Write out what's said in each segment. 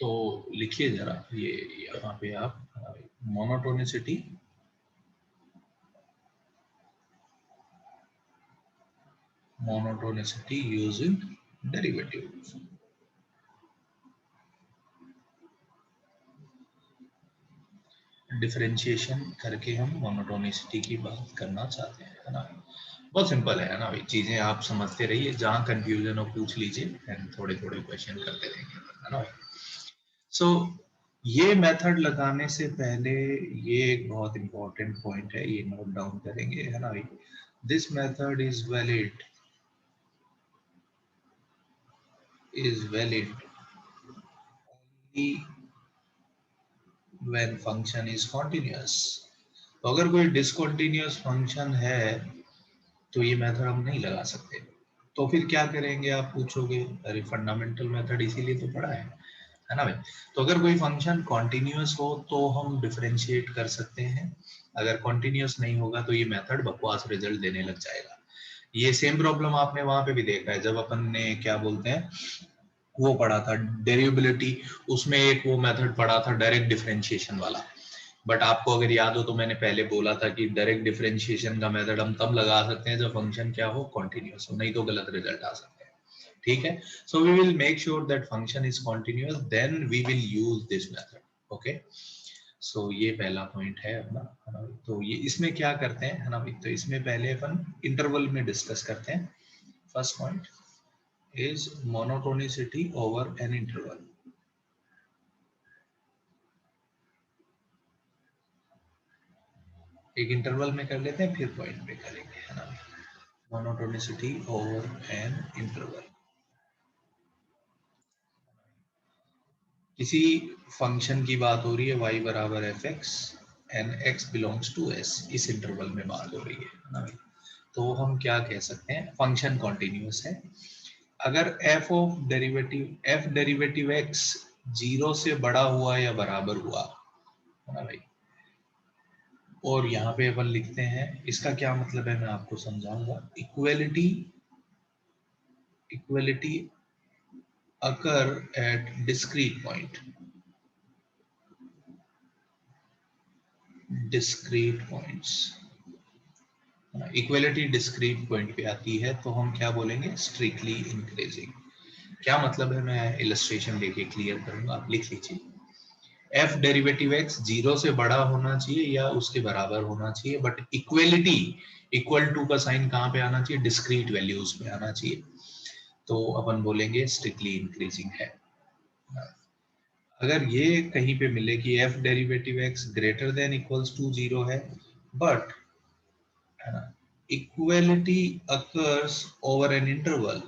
तो लिखिए जरा ये यहाँ पे आप मोनोटोनिसिटी यूजिंग डेरिवेटिव। डिफरेंशिएशन करके हम मोनोटोनिसिटी की बात करना चाहते हैं, है ना। बहुत सिंपल है ना भाई, चीजें आप समझते रहिए, जहां कंफ्यूजन हो पूछ लीजिए, एंड थोड़े थोड़े क्वेश्चन करते रहेंगे, है ना भाई। सो ये मेथड लगाने से पहले ये एक बहुत इंपॉर्टेंट पॉइंट है, ये नोट डाउन करेंगे, है ना भाई। This method is valid only when function is continuous। तो अगर कोई डिसकंटिन्यूअस फंक्शन है तो ये मेथड हम नहीं लगा सकते। तो फिर क्या करेंगे आप पूछोगे, अरे फंडामेंटल मेथड इसीलिए तो पढ़ा है ना भाई। तो अगर कोई फंक्शन कॉन्टिन्यूअस हो तो हम डिफरेंशिएट कर सकते हैं, अगर कॉन्टिन्यूअस नहीं होगा तो ये मेथड बकवास रिजल्ट देने लग जाएगा। ये सेम प्रॉब्लम आपने वहां पे भी देखा है, जब अपन ने क्या बोलते हैं वो पढ़ा था डेरिवेबिलिटी, उसमें एक वो मेथड पढ़ा था डायरेक्ट डिफरेंशिएशन वाला। बट आपको अगर याद हो तो मैंने पहले बोला था कि डायरेक्ट डिफरेंशिएशन का मेथड हम तब लगा सकते हैं जब फंक्शन क्या हो, कॉन्टिन्यूअस हो, नहीं तो गलत रिजल्ट आ सकते हैं। ठीक है, so we will make sure that function is continuous, then we will use this method. Okay, so ये पहला पॉइंट है अपना, है ना। तो ये इसमें क्या करते हैं, है ना भाई, तो इसमें पहले अपन इंटरवल में डिस्कस करते हैं। First point is monotonicity over an interval। एक इंटरवल में कर लेते हैं, फिर पॉइंट पे करेंगे, है ना। Monotonicity over an interval. किसी फंक्शन की बात हो रही है y बराबर f x and x belongs to S, इस इंटरवल में बात हो रही है ना भाई। तो हम क्या कह सकते हैं, फंक्शन कॉन्टिन्यूअस है अगर एफ डेरिवेटिव एक्स जीरो से बड़ा हुआ या बराबर हुआ, है ना भाई। और यहाँ पे अपन लिखते हैं, इसका क्या मतलब है मैं आपको समझाऊंगा। Equality equality occur at discrete point, discrete points. Equality discrete point पे आती है तो हम क्या बोलेंगे, स्ट्रिक्टली इंक्रीजिंग। क्या मतलब है, मैं इलस्ट्रेशन लेके क्लियर करूंगा, आप लिख लीजिए। एफ डेरिवेटिव एक्स जीरो से बड़ा होना चाहिए या उसके बराबर होना चाहिए, बट इक्वलिटी इक्वल टू का साइन कहाँ पे आना चाहिए, डिस्क्रीट वैल्यूज पे आना चाहिए। तो अपन बोलेंगे स्ट्रिक्टली इंक्रीजिंग है। अगर ये कहीं पे मिले कि f derivative x greater than equals to zero है, बट है ना, equality occurs over an interval,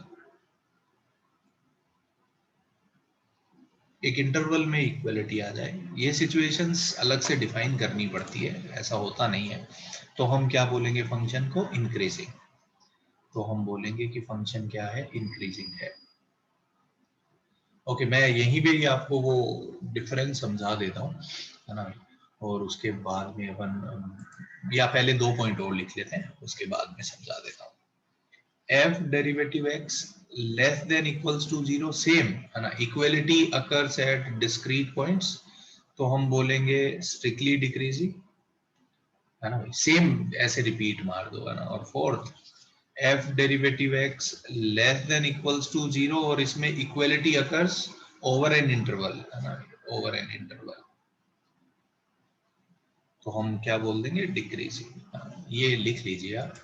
एक इंटरवल में इक्वलिटी आ जाए, ये सिचुएशंस अलग से डिफाइन करनी पड़ती है, ऐसा होता नहीं है। तो हम क्या बोलेंगे, फंक्शन को इंक्रीजिंग। तो हम बोलेंगे कि फंक्शन क्या है, इंक्रीजिंग है। ओके, मैं यहीं पे ही आपको वो डिफरेंस समझा देता हूँ, है ना। और उसके बाद में अपन या पहले दो पॉइंट और लिख लेते हैं, उसके बाद में समझा देता हूँ। F derivative x less than equals to zero, same है ना, equality occurs at discrete points, तो हम बोलेंगे स्ट्रिक्टली डिक्रीजिंग, है ना भाई, सेम ऐसे रिपीट मार दो, है ना। और fourth, f derivative x less than equals to zero और इसमें equality occurs over an interval, है ना, ओवर एन इंटरवल, तो हम क्या बोल देंगे, डिक्रीजिंग। ये लिख लीजिए आप।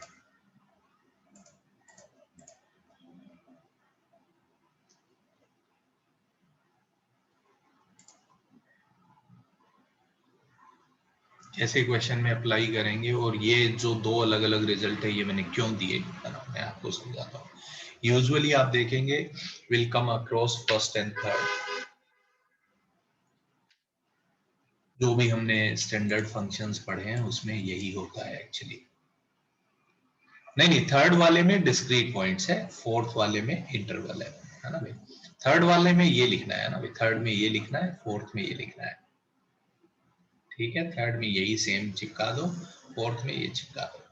ऐसे क्वेश्चन में अप्लाई करेंगे, और ये जो दो अलग अलग रिजल्ट है ये मैंने क्यों दिए, है ना, मैं आपको समझाता हूँ। यूजुअली आप देखेंगे will come across first and third, जो भी हमने स्टैंडर्ड फंक्शंस पढ़े हैं उसमें यही होता है एक्चुअली। नहीं नहीं, थर्ड वाले में डिस्क्रीट पॉइंट्स है, फोर्थ वाले में इंटरवल है ना भाई। थर्ड वाले में ये लिखना है ना भाई, थर्ड में ये लिखना है, फोर्थ में ये लिखना है। ठीक है, थर्ड में यही सेम चिपका दो, फोर्थ में ये चिपका दो।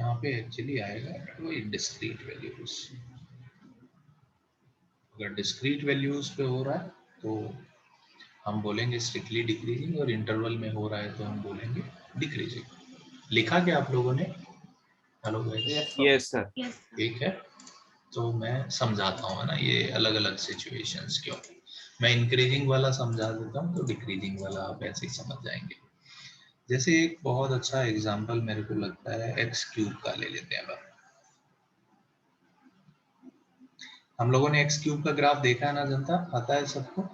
यहाँ पे एक्चुअली आएगा वही डिस्क्रीट वैल्यूज। अगर डिस्क्रीट वैल्यूज पे हो रहा है तो हम बोलेंगे स्ट्रिक्टली डिक्रीजिंग, और इंटरवल में हो रहा है तो हम बोलेंगे डिक्रीजिंग। लिखा क्या आप लोगों ने? Hello guys. Yes sir. ठीक है, तो मैं समझाता हूँ, है ना, ये अलग अलग सिचुएशंस क्यों। मैं इंक्रीजिंग वाला समझा देता हूँ तो डिक्रीजिंग वाला आप ऐसे ही समझ जाएंगे। जैसे एक बहुत अच्छा एग्जांपल मेरे को लगता है एक्स क्यूब का ले लेते हैं। हम लोगों ने एक्स क्यूब का ग्राफ देखा है ना जनता, पता है सबको?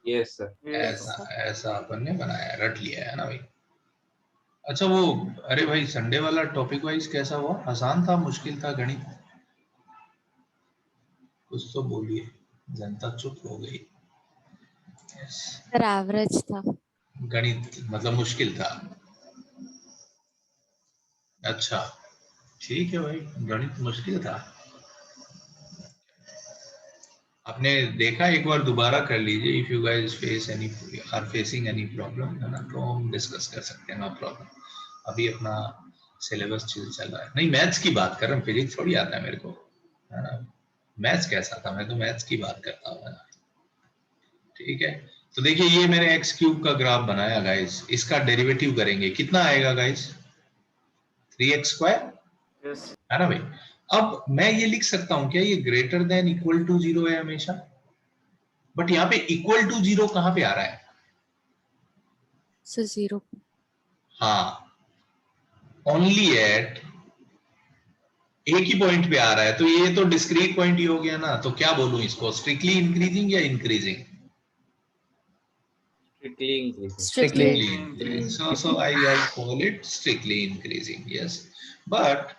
Yes sir. ऐसा ऐसा अपन ने बनाया, रट लिया है ना भाई। अच्छा वो, अरे भाई संडे वाला टॉपिक वाइज कैसा हुआ? आसान था, मुश्किल था गणित? कुछ तो बोलिए, जनता चुप हो गई। yes. सर एवरेज था। गणित मतलब मुश्किल था? अच्छा ठीक है भाई, गणित मुश्किल था। आपने देखा, एक बार दोबारा कर लीजिए। If you guys face any are facing any problem, है ना, तो हम डिस्कस कर सकते हैं, नो प्रॉब्लम। अभी अपना सिलेबस चल रहा है। नहीं, मैथ्स की बात कर रहा हूँ, फिजिक्स थोड़ी आता है मेरे को, है ना। मैथ्स कैसा था, मैं तो मैथ्स की बात करता हूँ, है ना। ठीक है, तो देखिए ये मैंने एक्स क्यूब का ग्राफ बनाया गाइस। इसका डेरिवेटिव करेंगे, कितना आएगा गाइस? 3x² है ना भाई। अब मैं ये लिख सकता हूं क्या, ये ग्रेटर देन इक्वल टू 0 है हमेशा? बट यहाँ पे इक्वल टू 0 कहां पे आ रहा है? सर 0। हाँ, ओनली एट एक ही पॉइंट पे आ रहा है, तो ये तो डिस्क्रीट पॉइंट ही हो गया ना। तो क्या बोलूं इसको, स्ट्रिक्टली इंक्रीजिंग या increasing? Strictly So I call it strictly increasing, yes. But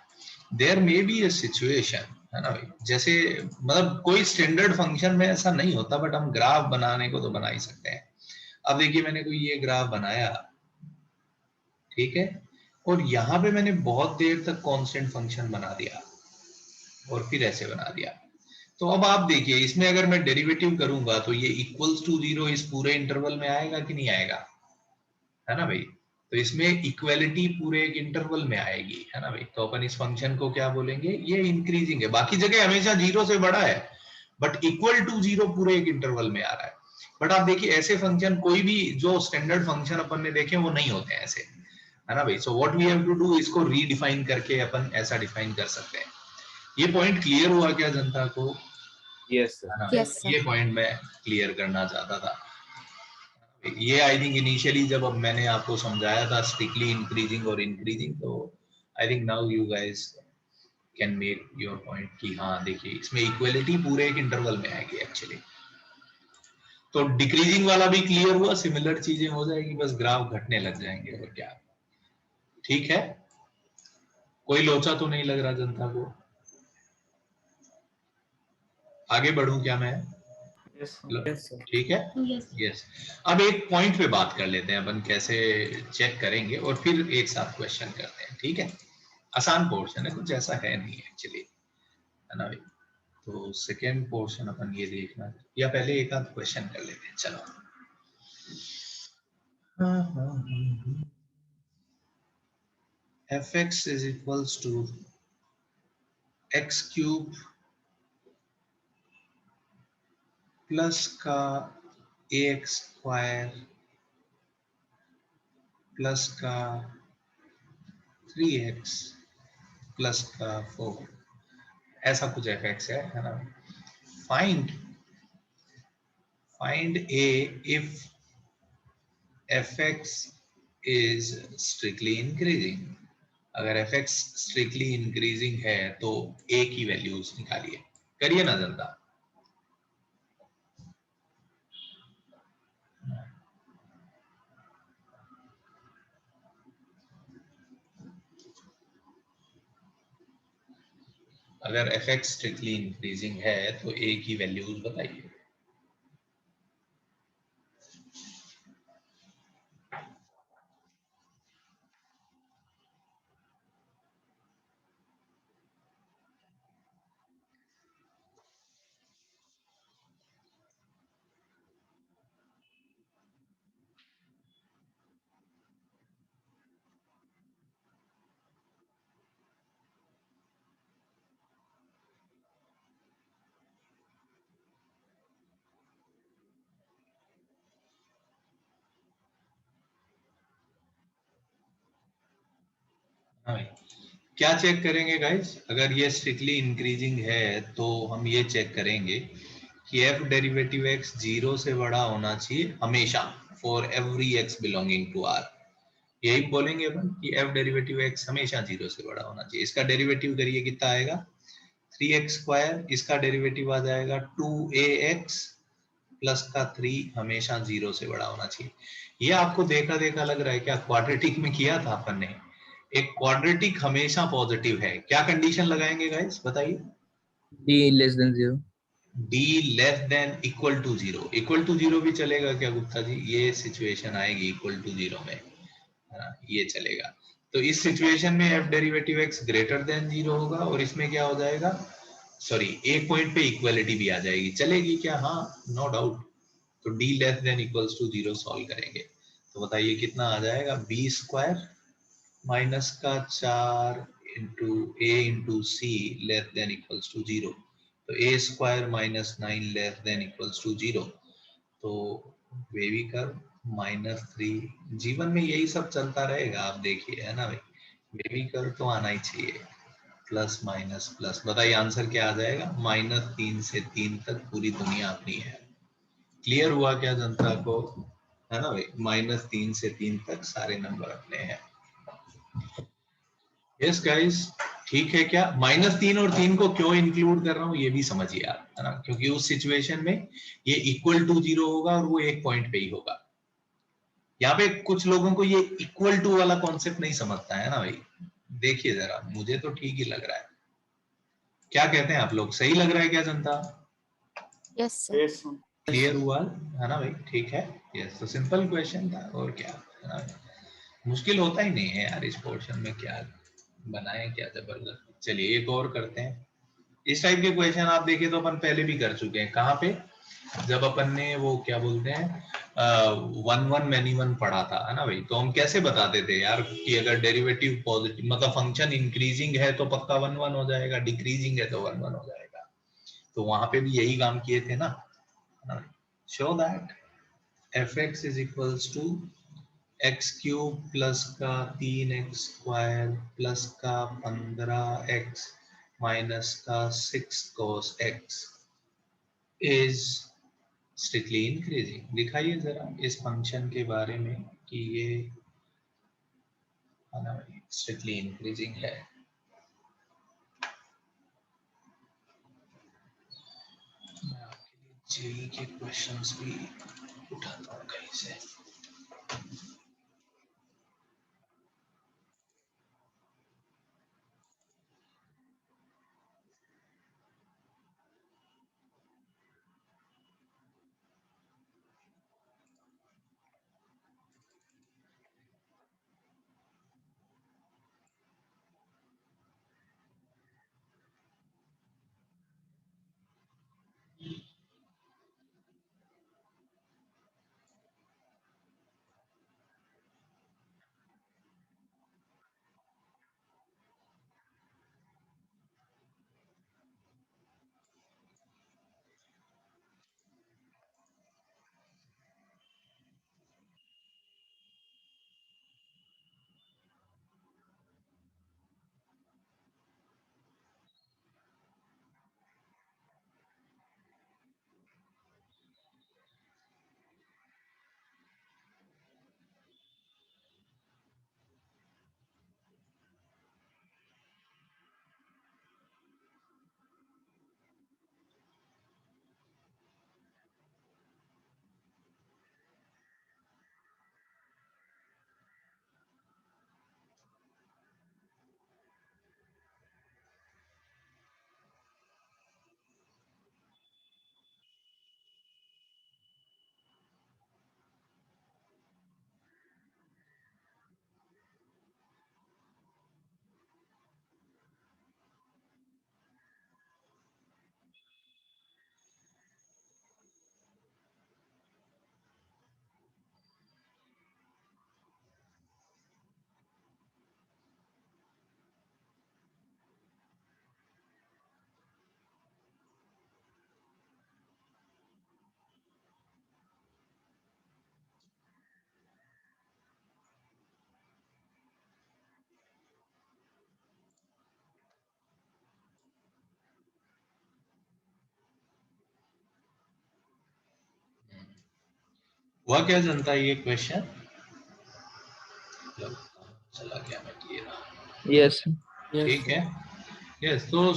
there may be a situation, है ना भाई, जैसे मतलब कोई स्टैंडर्ड फंक्शन में ऐसा नहीं होता, बट हम ग्राफ बनाने को तो बना ही सकते हैं। अब देखिए मैंने कोई ये ग्राफ बनाया, ठीक है, और यहाँ पे मैंने बहुत देर तक कांस्टेंट फंक्शन बना दिया और फिर ऐसे बना दिया। तो अब आप देखिए, इसमें अगर मैं डेरिवेटिव करूंगा तो ये इक्वल्स टू 0 इस पूरे इंटरवल में आएगा कि नहीं आएगा, है ना भाई। तो इसमें इक्वलिटी पूरे एक इंटरवल में आएगी, है ना भाई। तो अपन इस फंक्शन को क्या बोलेंगे, ये इंक्रीजिंग है। बाकी जगह हमेशा 0 से बड़ा है, बट इक्वल टू 0 पूरे एक इंटरवल में आ रहा है। बट आप देखिए ऐसे फंक्शन कोई भी जो स्टैंडर्ड फंक्शन अपन ने देखे वो नहीं होते हैं ऐसे, है ना भाई। So what we have to do, इसको रीडिफाइन करके अपन ऐसा डिफाइन कर सकते हैं। ये पॉइंट क्लियर हुआ क्या जनता को? यस है ना, सर। Yes sir. ये पॉइंट मैं क्लियर करना चाहता था। ये आई थिंक इनिशियली जब अब मैंने आपको समझाया था स्ट्रिक्टली इंक्रीजिंग और इंक्रीजिंग, तो I think now you guys can make your point कि हाँ देखिए इसमें इक्वलिटी पूरे एक इंटरवल में आएगी एक्चुअली। तो डिक्रीजिंग वाला भी क्लियर हुआ, सिमिलर चीजें हो जाएगी, बस ग्राफ घटने लग जाएंगे और क्या। ठीक है, कोई लोचा तो नहीं लग रहा जनता को? आगे बढ़ूं क्या मैं? ठीक है, यस। अब एक पॉइंट पे बात कर लेते हैं अपन, कैसे चेक करेंगे, और फिर एक साथ क्वेश्चन करते हैं, ठीक है। आसान पोर्शन है, कुछ ऐसा है नहीं एक्चुअली, है ना भाई। तो सेकेंड पोर्शन अपन ये देखना, या पहले एक आध क्वेश्चन कर लेते हैं, चलो। F x is equals to x cube plus का ए एक्स स्क्वायर प्लस का 3x प्लस का 4, ऐसा कुछ एफ एक्स है ना। Find a if fx is strictly increasing। अगर fx strictly increasing है तो a की वैल्यूज निकालिए, करिए ना जनता। अगर fx strictly increasing है तो a की वैल्यूज बताइए। हाँ भाई, क्या चेक करेंगे गाइस? अगर ये स्ट्रिक्टली इंक्रीजिंग है तो हम ये चेक करेंगे कि एफ डेरिवेटिव एक्स 0 से बड़ा होना चाहिए हमेशा, for every x belonging to R. यही बोलेंगे अपन कि एफ डेरिवेटिव एक्स हमेशा 0 से बड़ा होना चाहिए। इसका डेरिवेटिव करिए, कितना आएगा? 3x²। इसका डेरिवेटिव आ जाएगा 2ax प्लस का 3 हमेशा 0 से बड़ा होना चाहिए। ये आपको देखा देखा लग रहा है क्या? क्वाड्रेटिक में किया था अपन ने। एक क्वाड्रेटिक हमेशा पॉजिटिव है, क्या कंडीशन लगाएंगे गाइस बताइए? D less than 0. d less than equal to 0। Equal to 0 भी चलेगा क्या गुप्ता जी? ये सिचुएशन आएगी इक्वल टू 0 में, है ना, ये चलेगा। तो इस सिचुएशन में F derivative x greater then 0 होगा और इसमें क्या हो जाएगा? सॉरी, एक पॉइंट पे इक्वलिटी भी आ जाएगी, चलेगी क्या? हाँ, नो डाउट। तो d less than equals to 0 solve करेंगे तो बताइए कितना आ जाएगा? b² माइनस का 4 into a into C less than equals to 0। तो a² minus 9 less than equals to 0। तो वेवी कर्व -3। जीवन में यही सब चलता रहेगा, आप देखिए, है ना भाई? वेवी कर्व तो आना ही चाहिए, प्लस माइनस प्लस। बताइए आंसर क्या आ जाएगा? -3 से 3 तक पूरी दुनिया अपनी है। क्लियर हुआ क्या जनता को? है ना भाई? -3 से 3 तक सारे नंबर अपने हैं। यस गाइस, ठीक है क्या? -3 और 3 को क्यों इंक्लूड कर रहा हूँ ये भी समझिए आप, है ना? क्योंकि उस सिचुएशन में ये इक्वल टू 0 होगा और वो एक पॉइंट पे ही होगा। यहाँ पे कुछ लोगों को ये इक्वल टू वाला कॉन्सेप्ट नहीं समझता है ना भाई। देखिए जरा, मुझे तो ठीक ही लग रहा है। क्या कहते हैं आप लोग? सही लग रहा है क्या जनता? Yes sir. Yes. क्लियर हुआ है ना भाई? ठीक है। यस, तो सिंपल क्वेश्चन था और क्या, है ना? मुश्किल होता ही नहीं है यार इस पोर्शन में, क्या बनाए क्या जबरदस्त। चलिए एक और करते हैं। इस टाइप के क्वेश्चन आप देखिए तो अपन पहले भी कर चुके हैं। कहाँ पे? जब अपन ने वो क्या बोलते हैं 1 मैनी 1 पढ़ा था, है ना भाई? तो हम कैसे बताते थे यार कि अगर डेरिवेटिव पॉजिटिव मतलब फंक्शन इंक्रीजिंग है तो पक्का 1 हो जाएगा, डिक्रीजिंग है तो 1 हो जाएगा। तो वहां पे भी यही काम किए थे ना। Show that fx is equals to x³ plus का 3x² प्लस का 15x माइनस का 6 cos x is strictly increasing. दिखाइए जरा इस फंक्शन के बारे में कि ये स्ट्रिक्टली इंक्रीजिंग है। मैं आपके लिए जेई के क्वेश्चंस भी उठाता हूँ कहीं से। हुआ क्या जनता, ये क्वेश्चन चला गया, मैं ये रहा। Yes. Yes, ठीक sir. है, यस। तो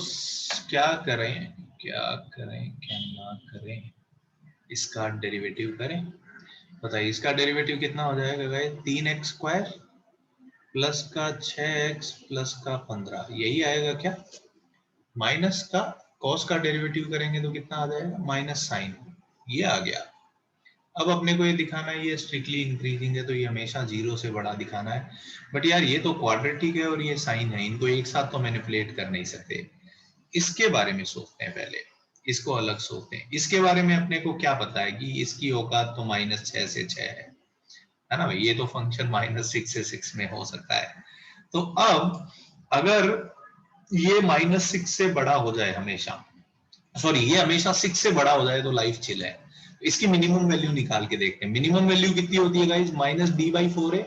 क्या करें, क्या करें, क्या ना करें, इसका डेरिवेटिव करें। बताइए इसका डेरिवेटिव कितना हो जाएगा गाइस, 3x² प्लस का 6x प्लस का 15, यही आएगा क्या। माइनस का कॉस का डेरिवेटिव करेंगे तो कितना आ जाएगा, माइनस साइन, ये आ गया। अब अपने को ये दिखाना है ये स्ट्रिक्टली इंक्रीजिंग है तो ये हमेशा जीरो से बड़ा दिखाना है। बट यार ये तो क्वाड्रेटिक है और ये साइन है, इनको एक साथ तो मैनिपुलेट कर नहीं सकते। इसके बारे में सोचते हैं पहले, इसको अलग सोचते हैं। इसके बारे में अपने को क्या पता है कि इसकी औकात तो -6 से 6 है ना भाई। ये तो फंक्शन -6 से 6 में हो सकता है। तो अब अगर ये -6 से बड़ा हो जाए हमेशा, सॉरी ये हमेशा 6 से बड़ा हो जाए तो लाइफ चिल है। इसकी मिनिमम वैल्यू निकाल के देखते हैं। मिनिमम वैल्यू कितनी होती है गाइस, -b/4a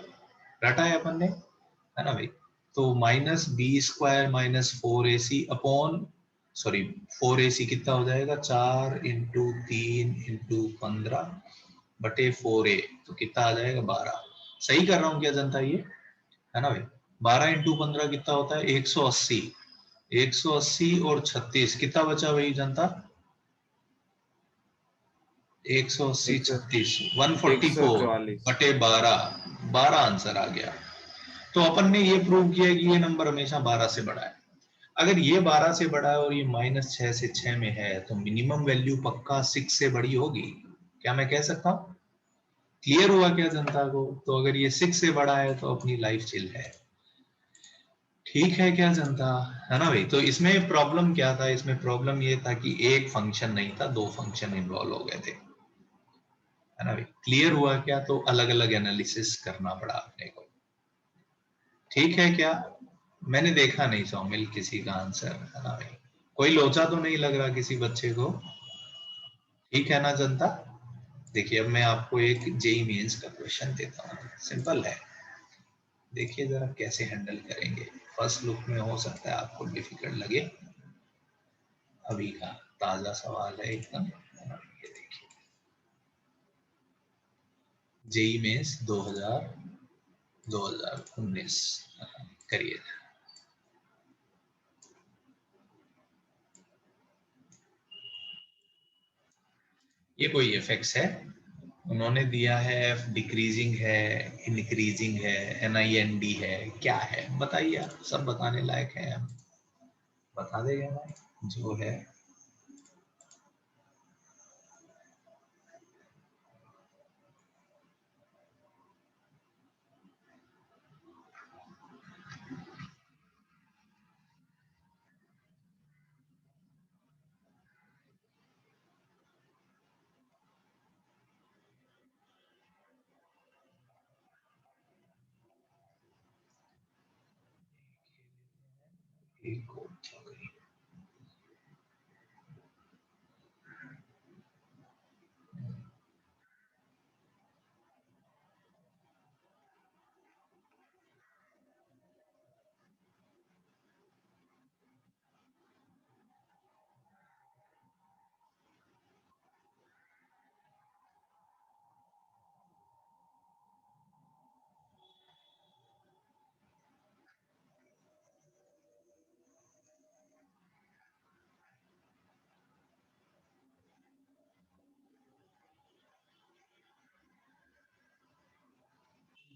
रटा है अपन ने, है ना भाई। तो -b² -4ac upon, sorry 4ac कितना हो जाएगा, 4 × 3 × 15 बटे 4a, तो कितना आ जाएगा 12। सही कर रहा हूँ क्या जनता ये, है ना भाई। 12 × 15 कितना होता है, 180। 180 और 36 कितना बचा भाई जनता, 180 36 144 144 बटे 12, 12 आंसर आ गया। तो अपन ने ये प्रूव किया कि ये नंबर हमेशा 12 से बड़ा है। अगर ये 12 से बड़ा है और ये -6 से 6 में है तो मिनिमम वैल्यू पक्का 6 से बड़ी होगी, क्या मैं कह सकता हूँ। क्लियर हुआ क्या जनता को। तो अगर ये 6 से बड़ा है तो अपनी लाइफ चिल है। ठीक है क्या जनता, है ना भाई। तो इसमें प्रॉब्लम क्या था, इसमें प्रॉब्लम ये था कि एक फंक्शन नहीं था, दो फंक्शन इन्वॉल्व हो गए थे, है ना भाई। क्लियर हुआ क्या, तो अलग अलग एनालिसिस करना पड़ा अपने को। ठीक है क्या, मैंने देखा नहीं शामिल किसी का आंसर, है ना भाई। कोई लोचा तो नहीं लग रहा किसी बच्चे को, ठीक है ना जनता। देखिए अब मैं आपको एक जेई मेंस का क्वेश्चन देता हूँ, सिंपल है। देखिए जरा कैसे हैंडल करेंगे। फर्स्ट लुक में हो सकता है आपको डिफिकल्ट लगे, अभी का ताजा सवाल है एकदम। ये देखिए जेई मेंस 2019 करिए। ये कोई एफेक्ट्स है, उन्होंने दिया है एफ डिक्रीजिंग है, इंक्रीजिंग है, NIND है, क्या है बताइए आप। सब बताने लायक है, हम बता देंगे ना जो है। एक और क्या करें?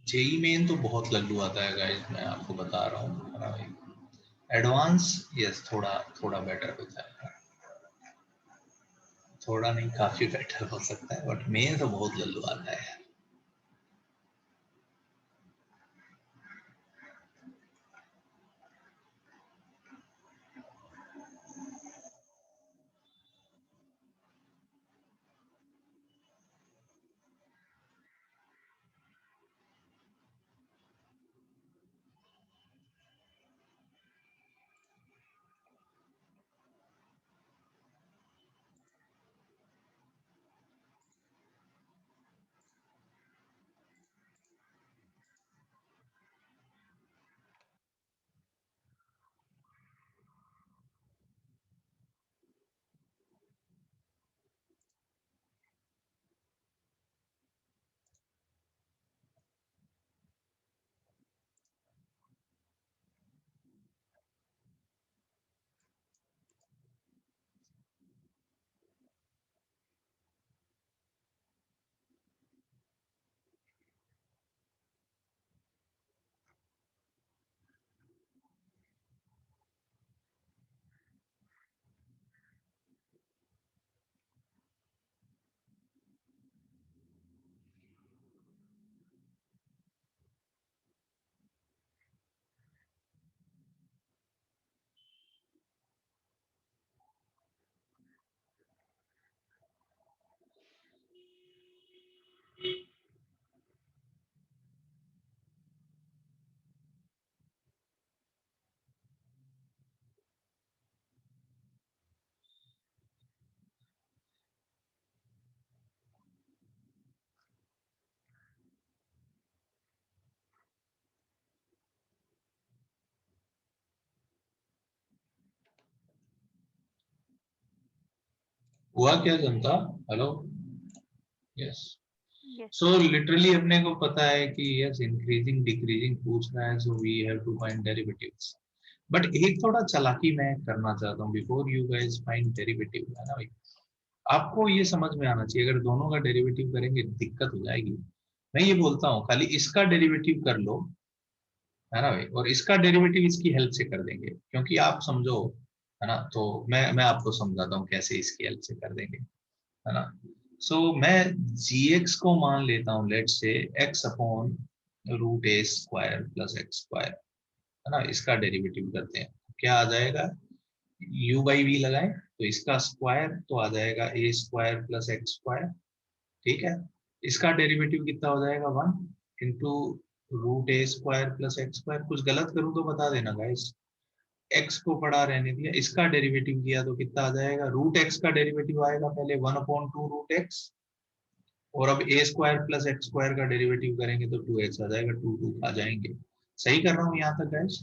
जेई मेन तो बहुत लल्लू आता है गाइस, मैं आपको बता रहा हूँ, है ना भाई। एडवांस यस थोड़ा थोड़ा बेटर होता है, थोड़ा नहीं काफी बेटर हो सकता है, बट मेन तो बहुत लल्लू आता है। हुआ क्या जनता? Hello, yes. Yes. So literally अपने को पता है कि यस इंक्रीजिंग डिक्रीजिंग पूछ रहा है, so we have to find derivatives. But एक थोड़ा चालाकी मैं करना चाहता हूँ before you guys find derivative, है ना भाई। आपको ये समझ में आना चाहिए, अगर दोनों का डेरिवेटिव करेंगे दिक्कत हो जाएगी। मैं ये बोलता हूँ खाली इसका डेरिवेटिव कर लो, है ना भाई, और इसका डेरिवेटिव इसकी हेल्प से कर देंगे, क्योंकि आप समझो, है ना। तो मैं आपको समझाता हूँ कैसे इसकी हेल्प से कर देंगे, है ना। सो मैं gx को मान लेता हूँ लेट से x अपॉन रूट ए स्क्वायर प्लस एक्स स्क्वायर, है ना। इसका डेरिवेटिव करते हैं, क्या आ जाएगा, u बाई वी लगाएं तो इसका स्क्वायर तो आ जाएगा a square plus x square, ठीक है। इसका डेरिवेटिव कितना हो जाएगा, 1 इंटू रूट ए स्क्वायर प्लस एक्स स्क्वायर। कुछ गलत करूं तो बता देना गाइस, एक्स को पड़ा रहने दिया, इसका डेरिवेटिव किया तो कितना आ जाएगा, रूट एक्स का डेरिवेटिव आएगा पहले 1/2 रूट एक्स, और अब ए स्क्वायर प्लस एक्स स्क्वायर का डेरिवेटिव करेंगे तो 2x आ जाएगा, 2 आ जाएंगे। सही कर रहा हूँ यहाँ तक guys?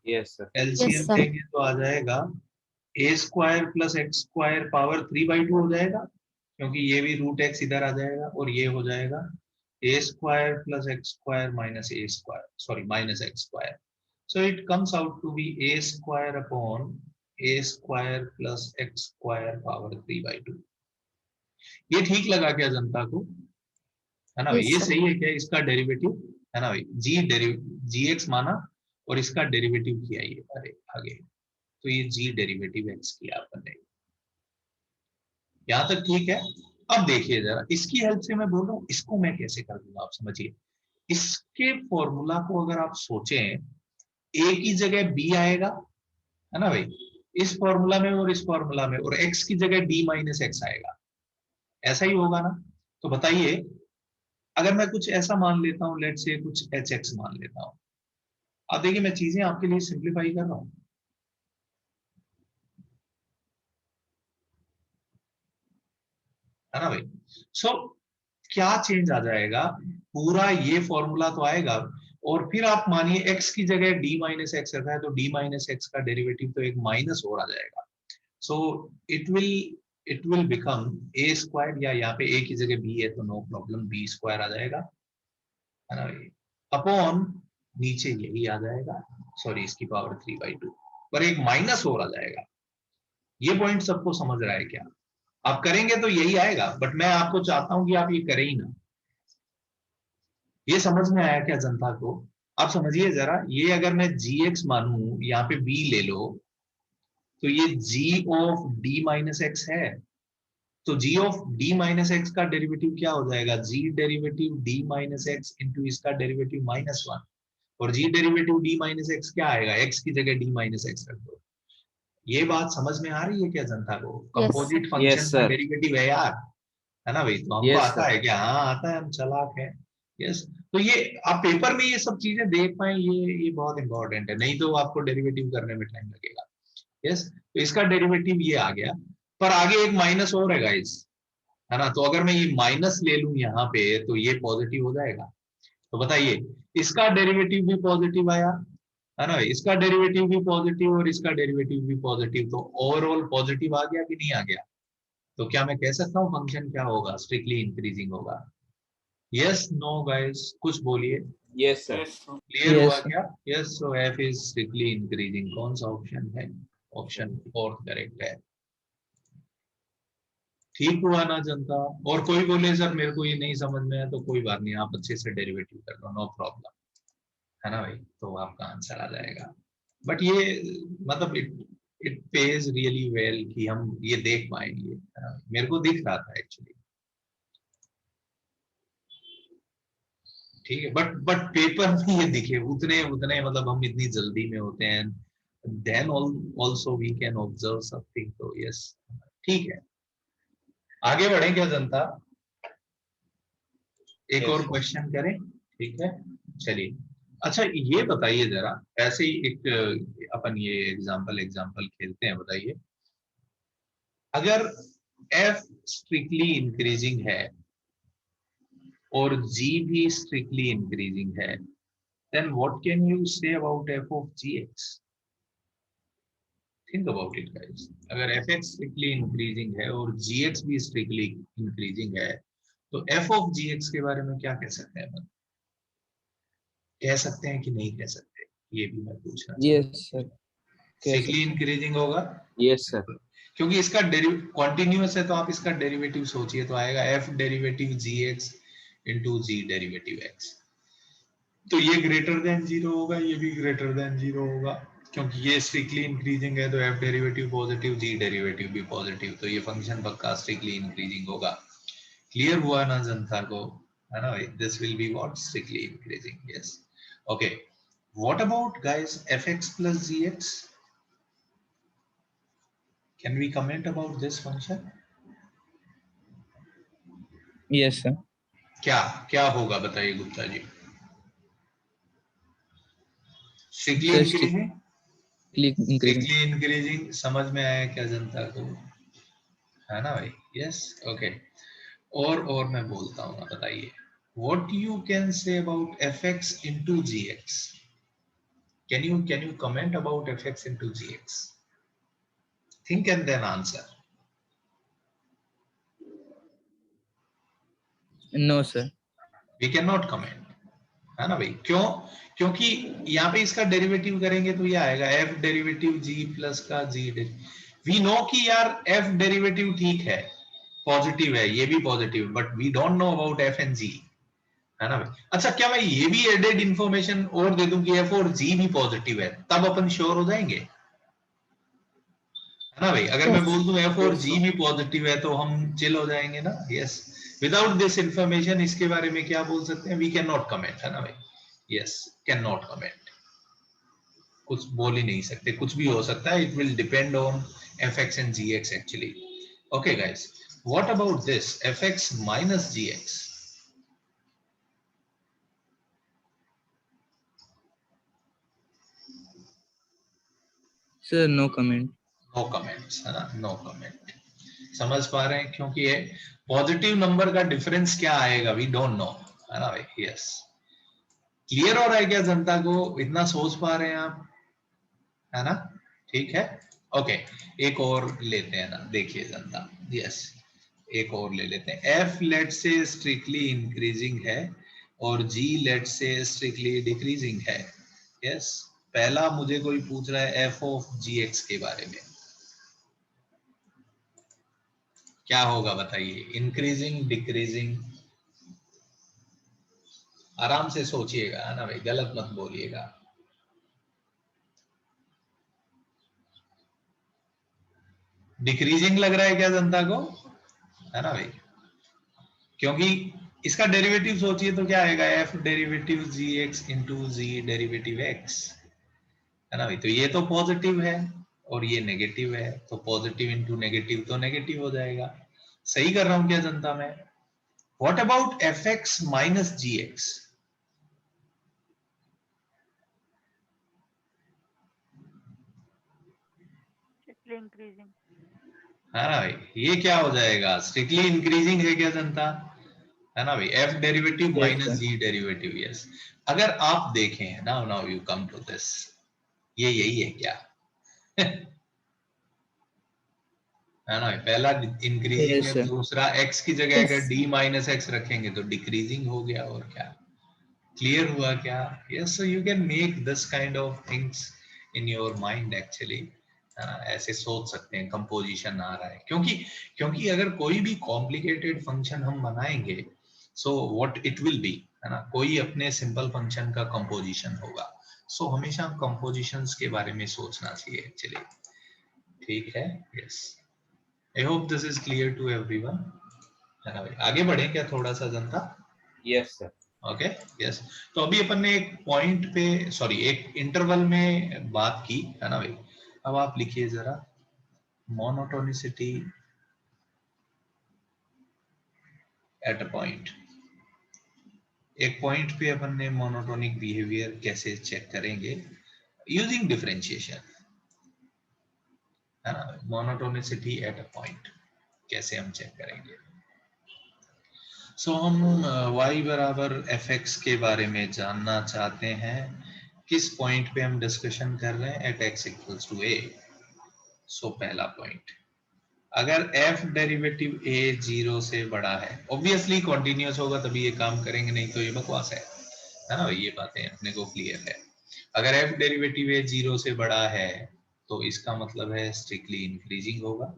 Yes, sir. Yes, LCM sir. लेंगे तो आ जाएगा a square plus x square power 3/2 हो जाएगा, क्योंकि ये भी रूट एक्स इधर आ जाएगा, और ये हो जाएगा a square plus x square minus a square, sorry minus x square. So it comes out to be a square upon a square plus x square power 3/2। ये ठीक लगा क्या जनता को, है ना भाई? Yes, ये sir. सही है क्या इसका डेरिवेटिव, है ना भाई? जी एक्स माना और इसका डेरिवेटिव किया ये, अरे आगे तो ये जी डेरिवेटिव एक्स किया अपन ने, यहाँ तक ठीक है। अब देखिए जरा, इसकी हेल्प से मैं बोल रहा हूँ, इसको मैं कैसे कर दूंगा आप समझिए। इसके फॉर्मूला को अगर आप सोचें, ए की जगह बी आएगा, है ना भाई, इस फॉर्मूला में और इस फॉर्मूला में, और एक्स की जगह डी माइनस एक्स आएगा, ऐसा ही होगा ना। तो बताइए, अगर मैं कुछ ऐसा मान लेता हूं, लेट से कुछ एच एक्स मान लेता हूं, अब देखिए मैं चीजें आपके लिए सिंप्लीफाई कर रहा हूं, है ना भाई। सो क्या चेंज आ जाएगा, पूरा ये फॉर्मूला तो आएगा, और फिर आप मानिए x की जगह d माइनस एक्स रखा है, तो d माइनस एक्स का डेरिवेटिव तो एक माइनस और आ जाएगा। So it will become a square, या यहाँ पे a की जगह b है तो नो प्रॉब्लम, b स्क्वायर आ जाएगा, है ना भाई, अपॉन नीचे यही आ जाएगा, सॉरी इसकी पावर 3/2, पर एक माइनस और आ जाएगा। ये पॉइंट सबको समझ रहा है क्या? आप करेंगे तो यही आएगा, बट मैं आपको चाहता हूं कि आप ये करें ही ना। ये समझ में आया क्या जनता को? आप समझिए जरा, ये अगर मैं gx मानूं, यहाँ पे b ले लो, तो ये g of d minus x है, तो g of d minus x का डेरिवेटिव क्या हो जाएगा, g derivative d minus x into इसका डेरिवेटिव -1, और g derivative d minus x क्या आएगा, x की जगह d माइनस एक्स रख दो। ये बात समझ में आ रही है क्या जनता को? Yes, sir. Composite function Yes, का sir. डेरिवेटिव है यार, है ना भाई। तो हमको Yes, आता sir. है क्या? हाँ आता है, हम चालाक है। यस, तो ये आप पेपर में ये सब चीजें देख पाए, ये बहुत इंपॉर्टेंट है, नहीं तो आपको डेरिवेटिव करने में टाइम लगेगा। यस, तो इसका डेरिवेटिव ये आ गया, पर आगे एक माइनस और है गाइस, है ना। तो अगर मैं ये माइनस ले लूं यहाँ पे, तो ये पॉजिटिव हो जाएगा। तो बताइए, इसका डेरिवेटिव भी पॉजिटिव आया, है ना, इसका डेरिवेटिव भी पॉजिटिव और इसका डेरिवेटिव भी पॉजिटिव, तो ओवरऑल पॉजिटिव आ गया कि नहीं आ गया? तो क्या मैं कह सकता हूँ फंक्शन क्या होगा, स्ट्रिक्टली इंक्रीजिंग होगा? यस नो गाइस, कुछ बोलिए, Yes, sir. क्लियर हुआ Yes, sir. क्या? Yes, so F is strictly increasing. कौन सा ऑप्शन है? ऑप्शन फोर्थ करेक्ट है। ठीक हुआ ना जनता? और कोई बोले सर मेरे को ये नहीं समझ में आया, तो कोई बात नहीं, आप अच्छे से डेरिवेटिव कर लो, नो प्रॉब्लम, है ना भाई, तो आपका आंसर आ जाएगा। बट ये मतलब इट पेज रियली वेल कि हम ये देख पाएंगे, है ना? मेरे को दिख रहा था एक्चुअली, ठीक है, बट पेपर में ये दिखे उतने उतने, मतलब हम इतनी जल्दी में होते हैं, then also we can observe something, तो यस ठीक है। आगे बढ़े क्या जनता? एक Yes, और sir. क्वेश्चन करें, ठीक है, चलिए। अच्छा ये बताइए जरा, ऐसे ही एक अपन ये एग्जांपल एग्जांपल खेलते हैं, बताइए, अगर f स्ट्रिक्टली इंक्रीजिंग है और g भी स्ट्रिक्टली इंक्रीजिंग है, then what can you say about f of gx? Think about it guys, अगर fx स्ट्रिक्टली इंक्रीजिंग है और gx भी स्ट्रिक्टली इंक्रीजिंग है तो f ऑफ gx के बारे में क्या कह सकते हैं अपन? कह सकते हैं कि नहीं कह सकते, ये भी मैं पूछना चाहता हूँ। Yes, sir. स्ट्रिक्टली इंक्रीजिंग होगा Yes, sir. क्योंकि इसका कॉन्टिन्यूअस है, तो आप इसका डेरिवेटिव सोचिए, तो आएगा f derivative gx into g derivative x, तो ये ग्रेटर देन 0 होगा, ये भी ग्रेटर देन 0 होगा, क्योंकि ये स्ट्रिक्टली इंक्रीजिंग है तो f derivative positive, g derivative भी पॉजिटिव, तो ये फंक्शन पक्का स्ट्रिक्टली इंक्रीजिंग होगा। क्लियर हुआ ना जनता को, है ना भाई? This will be what, strictly increasing. Yes, okay. What about guys fx plus gx? Can we comment about this function? Yes, sir. क्या क्या होगा बताइए Gupta ji? Strictly Sir, increasing, strictly increasing. Strictly increasing समझ में आया क्या जनता को, है ना भाई? Yes, okay. और मैं बोलता हूँ ना, बताइए what you can say about fx into gx? Can you comment about fx into gx? Think and then answer. No, sir. We cannot comment, है ना भाई? क्यों? क्योंकि यहाँ पे इसका डेरिवेटिव करेंगे तो ये आएगा f डेरिवेटिव g प्लस का g वी नो कि यार f डेरिवेटिव ठीक है, पॉजिटिव है, ये भी positive, but we don't know about f and g, है ना भाई? अच्छा, क्या मैं ये भी एडेड इंफॉर्मेशन और दे दूं कि f और g भी पॉजिटिव है, तब अपन श्योर हो जाएंगे, है ना भाई? अगर मैं बोल दूं f और g भी पॉजिटिव है तो हम चिल हो जाएंगे ना? यस, विदाउट दिस इंफॉर्मेशन इसके बारे में क्या बोल सकते हैं? वी कैन नॉट कमेंट, है ना भाई? यस, कैन नॉट कमेंट, कुछ बोल ही नहीं सकते, कुछ भी हो सकता है, it will depend on fx and gx actually. Okay guys, what about this fx minus gx? Sir, no comment. No comments, है ना? No comment. समझ पा रहे हैं? क्योंकि ये पॉजिटिव नंबर का डिफरेंस क्या आएगा, वी डोंट नो, है ना भाई? यस, क्लियर हो रहा है क्या जनता को? इतना सोच पा रहे हैं आप, है ना? ठीक है, ओके। एक और लेते हैं ना, देखिए जनता, यस, एक और ले लेते हैं। f लेट से स्ट्रिक्टली इंक्रीजिंग है और g लेट से स्ट्रिक्टली डिक्रीजिंग है। यस, पहला मुझे कोई पूछ रहा है f ऑफ gx के बारे में, क्या होगा बताइए? Increasing, decreasing? आराम से सोचिएगा, है ना भाई? गलत मत बोलिएगा। डिक्रीजिंग लग रहा है क्या जनता को, है ना भाई? क्योंकि इसका डेरिवेटिव सोचिए तो क्या आएगा, f derivative gx into g derivative x, है ना भाई? तो ये तो पॉजिटिव है और ये नेगेटिव है, तो पॉजिटिव इंटू नेगेटिव तो नेगेटिव हो जाएगा। सही कर रहा हूं क्या जनता मैं? What about fx minus gx? Strictly increasing. है ना भाई? ये क्या हो जाएगा? स्ट्रिक्टली इंक्रीजिंग है क्या जनता, है ना भाई? f derivative Yes, minus sir. g derivative. Yes, अगर आप देखें now now you come to this, ये यही है क्या? है ना? पहला इंक्रीजिंग Yes, है, sir. दूसरा x की जगह अगर d माइनस एक्स रखेंगे तो डिक्रीजिंग हो गया, और क्या? क्लियर हुआ क्या? Yes, so you can make this kind of things in your mind actually, है ना? ऐसे सोच सकते हैं, कंपोजिशन आ रहा है, क्योंकि अगर कोई भी कॉम्प्लिकेटेड फंक्शन हम बनाएंगे, so what it will be, है ना? कोई अपने सिंपल फंक्शन का कंपोजिशन होगा, सो हमेशा कंपोजिशंस के बारे में सोचना चाहिए एक्चुअली, ठीक है? Yes, I hope this is clear to everyone, है ना भाई? आगे बढ़े क्या थोड़ा सा जनता? Yes, sir. Okay, yes. तो अभी अपन ने एक पॉइंट पे, सॉरी, एक इंटरवल में बात की, है ना भाई? अब आप लिखिए जरा, मोनोटोनिसिटी एट अ पॉइंट। एक पॉइंट पे अपन ने मोनोटोनिक बिहेवियर कैसे चेक करेंगे, यूजिंग डिफरेंशिएशन, है ना? मोनोटोनिसिटी एट अ पॉइंट कैसे हम चेक करेंगे? सो हम y बराबर fx के बारे में जानना चाहते हैं, किस पॉइंट पे हम डिस्कशन कर रहे हैं? At x equals to a। So पहला पॉइंट, अगर f डेरिवेटिव a 0 से बड़ा है, ऑब्वियसली कॉन्टिन्यूअस होगा तभी ये काम करेंगे, नहीं तो ये बकवास है ना। ये बातें अपने को क्लियर है। अगर f डेरिवेटिव a 0 से बड़ा है तो इसका मतलब है स्ट्रिक्टली इंक्रीजिंग होगा।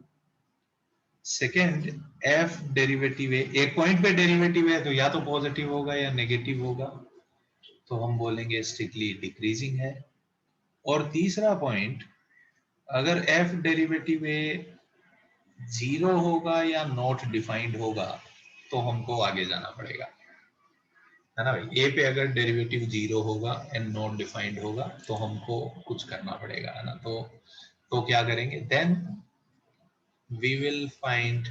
सेकेंड, f डेरिवेटिव एक पॉइंट पे डेरिवेटिव है तो या तो पॉजिटिव होगा या नेगेटिव होगा, तो हम बोलेंगे स्ट्रिक्टली डिक्रीजिंग है। और तीसरा पॉइंट, अगर f डेरिवेटिव a 0 होगा या नॉट डिफाइंड होगा तो हमको आगे जाना पड़ेगा, है ना भाई। a पे अगर डेरिवेटिव 0 होगा एंड नॉट डिफाइंड होगा तो हमको कुछ करना पड़ेगा, है ना। तो क्या करेंगे, then we will find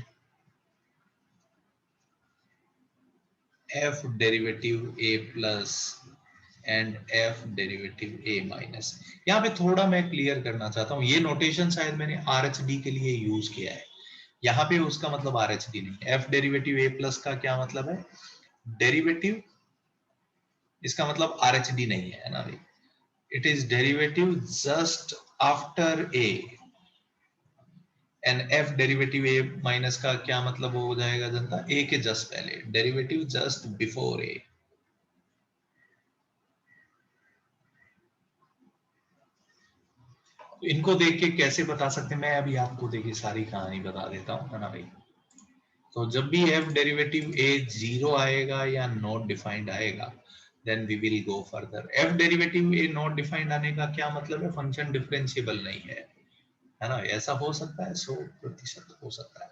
f derivative a plus and f derivative a minus. यहाँ पे थोड़ा मैं क्लियर करना चाहता हूँ, ये नोटेशन शायद मैंने RHD के लिए यूज किया है, यहाँ पे उसका मतलब RHD नहीं। f डेरिवेटिव a प्लस का क्या मतलब है, डेरिवेटिव, इसका मतलब RHD नहीं है ना भाई। It is derivative just after a, and f derivative a minus का क्या मतलब हो जाएगा जनता, a के जस्ट पहले, डेरिवेटिव जस्ट बिफोर a। तो इनको देख के कैसे बता सकते हैं, मैं अभी आपको देखिए सारी कहानी बता देता हूं, है ना भाई। तो जब भी f डेरिवेटिव a 0 आएगा या नॉट डिफाइंड आएगा, then we will go further. f derivative a not defined आने का क्या मतलब है, फंक्शन डिफरेंशिएबल नहीं है ना। ऐसा हो सकता है, 100% हो सकता है।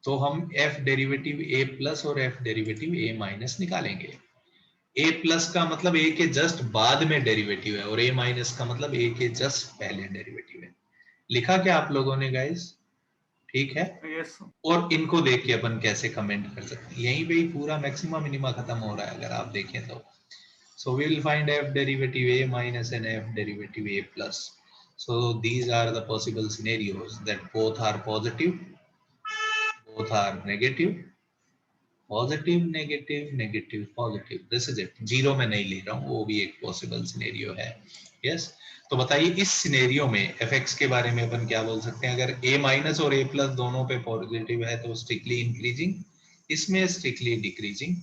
तो हम f डेरिवेटिव a प्लस और f डेरिवेटिव a माइनस निकालेंगे। a प्लस का मतलब a के जस्ट बाद में डेरिवेटिव है और a माइनस का मतलब a के जस्ट पहले डेरिवेटिव है। लिखा क्या आप लोगों ने गाइस, ठीक है। यस और इनको देख के अपन कैसे कमेंट कर सकते हैं, यहीं पे ही पूरा मैक्सिमा मिनिमा खत्म हो रहा है अगर आप देखें तो। So we will find f derivative a minus and f derivative a plus. So these are the possible scenarios that both are positive, both are negative, positive negative negative positive, this is it. Zero में नहीं ले रहा हूँ, वो भी एक possible scenario है। Yes तो बताइए इस सिनेरियो में fx के बारे में अपन क्या बोल सकते हैं, अगर a माइनस और a प्लस दोनों पे पॉजिटिव है तो स्ट्रिक्टली इंक्रीजिंग, इसमें strictly decreasing.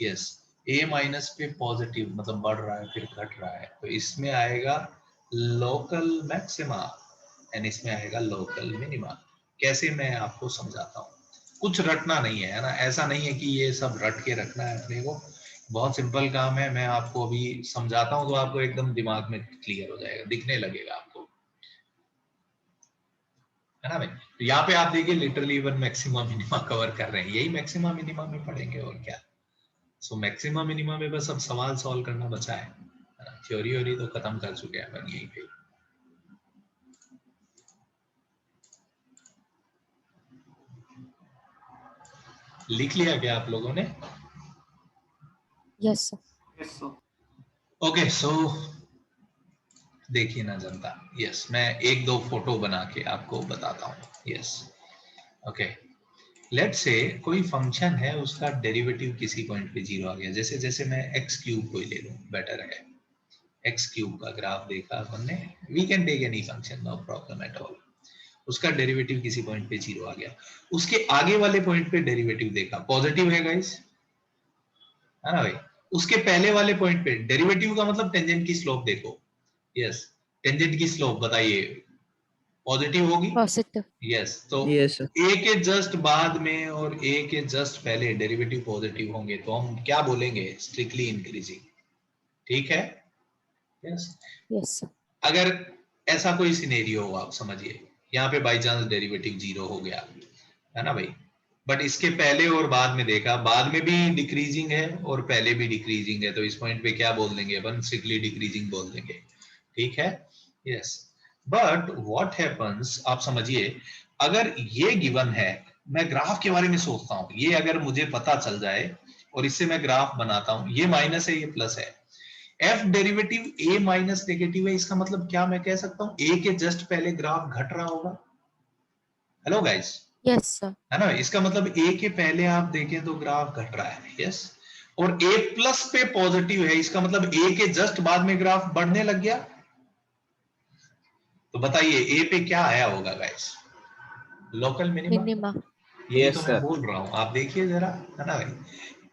Yes a minus पे पॉजिटिव मतलब बढ़ रहा है फिर घट रहा है, तो इसमें आएगा लोकल मैक्सिमा एंड इसमें आएगा लोकल मिनिमा। कैसे, मैं आपको समझाता हूँ, कुछ रटना नहीं है ना, ऐसा नहीं है कि ये सब रट के रखना है अपने को, बहुत सिंपल काम है। मैं आपको अभी समझाता हूँ तो आपको एकदम दिमाग में क्लियर हो जाएगा, दिखने लगेगा आपको, है ना भाई। तो यहाँ पे आप देखिए literally even maxima minima cover कर रहे हैं, यही मैक्सिमा मिनिमा में पढ़ेंगे और क्या। सो मैक्सिमा मिनिमा में बस अब सवाल सॉल्व करना बचा है ना, थ्योरी तो खत्म कर चुके हैं अपन यहीं पे। लिख लिया क्या आप लोगों ने? Yes sir. Yes sir. Okay so देखिए ना जनता, यस मैं एक दो फोटो बना के आपको बताता हूँ। यस ओके, लेट्स से कोई फंक्शन है, उसका डेरिवेटिव किसी पॉइंट पे 0 आ गया, जैसे जैसे मैं एक्स क्यूब को ही ले लूँ बेटर है। एक्स क्यूब का ग्राफ देखा अपन ने, we can take any function, no problem at all. उसका डेरिवेटिव किसी पॉइंट पे 0 आ गया, उसके आगे वाले पॉइंट पे डेरिवेटिव देखा पॉजिटिव है गाइस, है ना भाई। उसके पहले वाले पॉइंट पे डेरिवेटिव का मतलब टेंजेंट की स्लोप देखो। यस टेंजेंट की स्लोप बताइए पॉजिटिव होगी। पॉजिटिव। यस तो Yes, sir. a के जस्ट बाद में और a के जस्ट पहले डेरिवेटिव पॉजिटिव होंगे तो हम क्या बोलेंगे, स्ट्रिक्टली इंक्रीजिंग, ठीक है। Yes yes sir. अगर ऐसा कोई सिनेरियो हो, आप समझिए यहाँ पे बाई चांस डेरिवेटिव 0 हो गया, है ना भाई, बट इसके पहले और बाद में देखा, बाद में भी डिक्रीजिंग है और पहले भी डिक्रीजिंग है, तो इस पॉइंट पे क्या बोल देंगे अपन, स्ट्रिक्टली डिक्रीजिंग बोल देंगे, ठीक है। यस बट व्हाट हैपेंस, आप समझिए, अगर ये गिवन है, मैं ग्राफ के बारे में सोचता हूँ, ये अगर मुझे पता चल जाए और इससे मैं ग्राफ बनाता हूँ, ये माइनस है ये प्लस है, f derivative a minus negative है, इसका मतलब क्या मैं कह सकता हूँ a के जस्ट पहले ग्राफ घट रहा होगा। Hello guys, yes sir. है ना, इसका मतलब a के पहले आप देखें तो ग्राफ घट रहा है। यस और a प्लस पे पॉजिटिव है, इसका मतलब a के जस्ट बाद में ग्राफ बढ़ने लग गया। तो बताइए ए पे क्या आया होगा गाइस? Local minima. मिनिमा। यही Yes, तो मैं sir. बोल रहा हूँ, आप देखिए जरा, है ना भाई?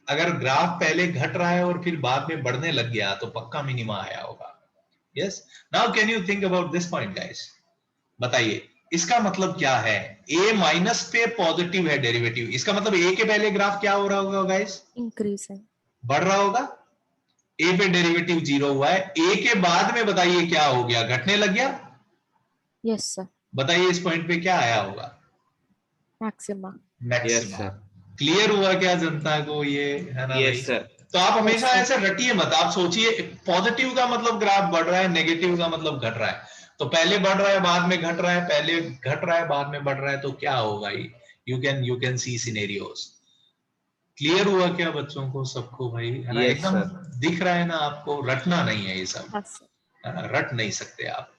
अगर ग्राफ पहले घट रहा है और फिर बाद में बढ़ने लग गया तो पक्का मिनिमा आया होगा। Yes, now can you think about this point guys? बताइए इसका मतलब क्या है? ए माइनस पे पॉजिटिव है डेरिवेटिव, इसका मतलब ए के पहले ग्राफ क्या हो रहा होगा गाइस? इंक्रीजिंग। बढ़ रहा होगा। ए पे डेरिवेटिव 0 हुआ है, ए के बाद में बताइए क्या हो गया? घटने लग गया। Yes sir. बताइए इस पॉइंट पे क्या आया होगा? Maxima. Yes, maxima. sir. Clear हुआ क्या जनता को ये, है ना भाई? Yes, sir. तो आप हमेशा Yes, sir. ऐसे रटिए मत, आप सोचिए पॉजिटिव का मतलब ग्राफ बढ़ रहा है, नेगेटिव का मतलब घट रहा है। तो पहले बढ़ रहा है बाद में घट रहा है, पहले घट रहा है बाद में बढ़ रहा है, तो क्या होगा? You can see scenarios. Clear हुआ क्या बच्चों को, सबको भाई, है ना? Yes, एकदम sir. दिख रहा है ना आपको? रटना नहीं है ये सब, हाँ सर। है ना? रट नहीं सकते आप।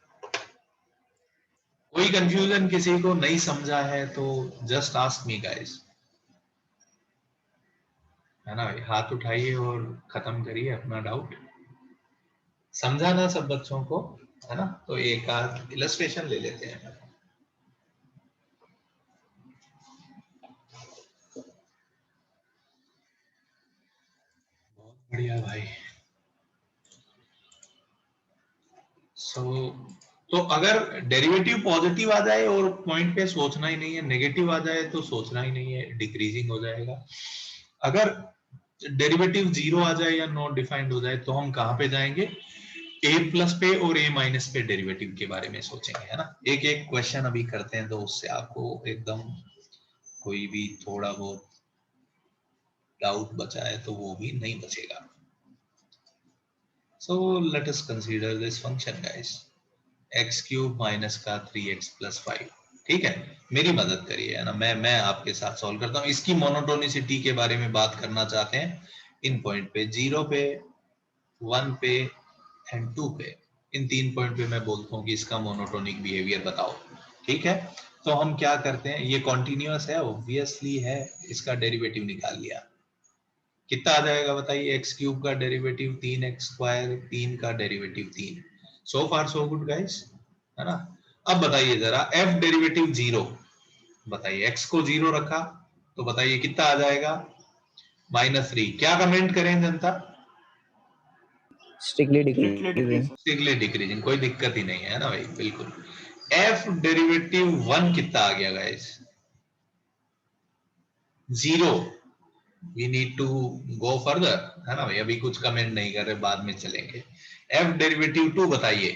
कोई कंफ्यूजन किसी को नहीं समझा है तो जस्ट आस्क मी गाइस, है ना भाई? हाथ उठाइए और खत्म करिए अपना डाउट। समझा ना सब बच्चों को, है ना? तो एक आध इलस्ट्रेशन ले लेते हैं। बहुत बढ़िया भाई। तो अगर डेरिवेटिव पॉजिटिव आ जाए और पॉइंट पे सोचना ही नहीं है, नेगेटिव आ जाए तो सोचना ही नहीं है, डिक्रीजिंग हो जाएगा। अगर डेरिवेटिव 0 आ जाए या नॉट डिफाइंड हो जाए तो हम कहां पे जाएंगे? ए प्लस पे और ए माइनस पे डेरिवेटिव के बारे में सोचेंगे, है ना? एक एक क्वेश्चन अभी करते हैं तो उससे आपको एकदम कोई भी थोड़ा बहुत डाउट बचा है तो वो भी नहीं बचेगा। So let us consider this function guys, x cube minus का 3x plus 5। ठीक है, मेरी मदद करिए, है ना? मैं आपके साथ सॉल्व करता हूँ। इसकी मोनोटोनिसिटी के बारे में बात करना चाहते हैं इन पॉइंट पे, 0 पे, 1 पे एंड 2 पे। इन 3 पॉइंट पे मैं बोलता हूँ कि इसका मोनोटोनिक बिहेवियर बताओ। ठीक है, तो हम क्या करते हैं, ये कॉन्टिन्यूअस है, ऑब्वियसली है, इसका डेरिवेटिव निकाल लिया। कितना आ जाएगा बताइए? एक्स क्यूब का डेरिवेटिव 3x स्क्वायर, 3 का डेरिवेटिव 3। सो फार सो गुड गाइस, है ना? अब बताइए जरा, f डेरिवेटिव 0, बताइए x को 0 रखा तो बताइए कितना आ जाएगा? -3। क्या कमेंट करें जनता? Strictly decreasing. स्ट्रिक्टली डिक्रीजिंग, कोई दिक्कत ही नहीं है ना भाई? बिल्कुल। f डेरिवेटिव 1 कितना आ गया guys? 0। We need to go further, है ना भाई? अभी कुछ कमेंट नहीं कर रहे, बाद में चलेंगे। f डेरिवेटिव 2 बताइए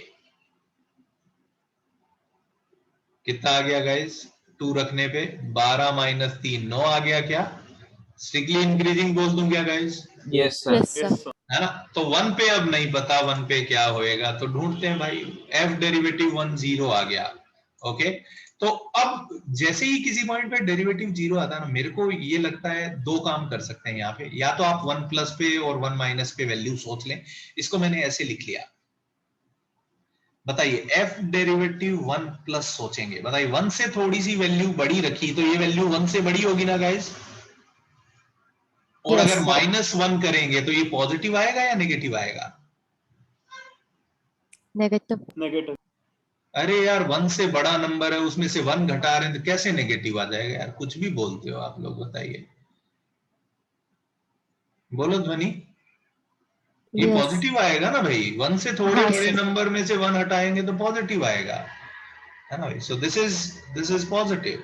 कितना आ गया गाइस? 2 रखने पे 12 माइनस 3 9 आ गया क्या? स्ट्रिक्टली इंक्रीजिंग बोल दूं क्या guys? Yes, sir. Yes sir. है ना? तो 1 पे अब नहीं पता 1 पे क्या होएगा, तो ढूंढते हैं भाई। f डेरिवेटिव 1 0 आ गया। ओके, तो अब जैसे ही किसी पॉइंट पे डेरिवेटिव 0 आता है ना, मेरे को ये लगता है दो काम कर सकते हैं यहाँ पे। या तो आप 1 प्लस पे और 1 माइनस पे वैल्यू सोच लें, इसको मैंने ऐसे लिख लिया। बताइए f डेरिवेटिव 1 प्लस सोचेंगे, बताइए 1 से थोड़ी सी वैल्यू बड़ी रखी तो ये वैल्यू 1 से बड़ी होगी ना गाइस? और Yes, अगर sir. -1 करेंगे तो ये पॉजिटिव आएगा या नेगेटिव आएगा? नेगेटिव। अरे यार 1 से बड़ा नंबर है, उसमें से 1 घटा रहे हैं तो कैसे नेगेटिव आ जाएगा यार? कुछ भी बोलते हो आप लोग, बताइए, बोलो ध्वनि। ये यस। पॉजिटिव आएगा ना भाई? 1 से थोड़े हाँ, बड़े सर। नंबर में से 1 हटाएंगे तो पॉजिटिव आएगा, है ना भाई? So this is positive.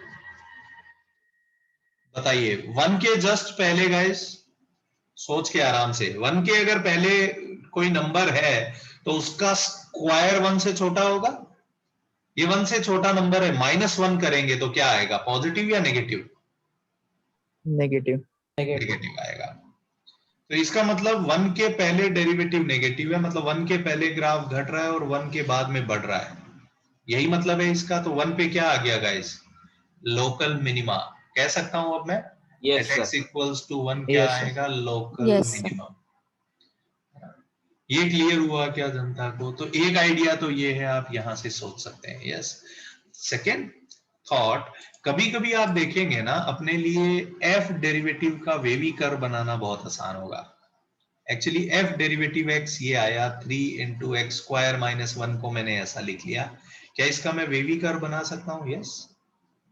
बताइए 1 के जस्ट पहले गाइस, सोच के आराम से, 1 के अगर पहले कोई नंबर है तो उसका स्क्वायर 1 से छोटा होगा। ये 1 से छोटा नंबर है, -1 करेंगे तो क्या आएगा? पॉजिटिव या नेगेटिव? Negative. नेगेटिव आएगा। तो इसका मतलब 1 के पहले डेरिवेटिव नेगेटिव है, मतलब 1 के पहले ग्राफ घट रहा है और 1 के बाद में बढ़ रहा है, यही मतलब है इसका। तो 1 पे क्या आ गया गाइस? लोकल मिनिमा कह सकता हूं अब मैं। Yes, x sir. Equals to 1 क्या Yes, sir. आएगा? Local Yes, sir. मिनिमम। ये क्लियर हुआ क्या जनता को? तो एक आइडिया तो ये है, आप यहां से सोच सकते हैं। यस, सेकेंड थॉट, कभी कभी आप देखेंगे ना अपने लिए f डेरिवेटिव का वेवी कर्व बनाना बहुत आसान होगा। एक्चुअली f डेरिवेटिव x ये आया 3 इंटू एक्स स्क्वायर माइनस 1 को मैंने ऐसा लिख लिया। क्या इसका मैं वेवी कर्व बना सकता हूँ? यस,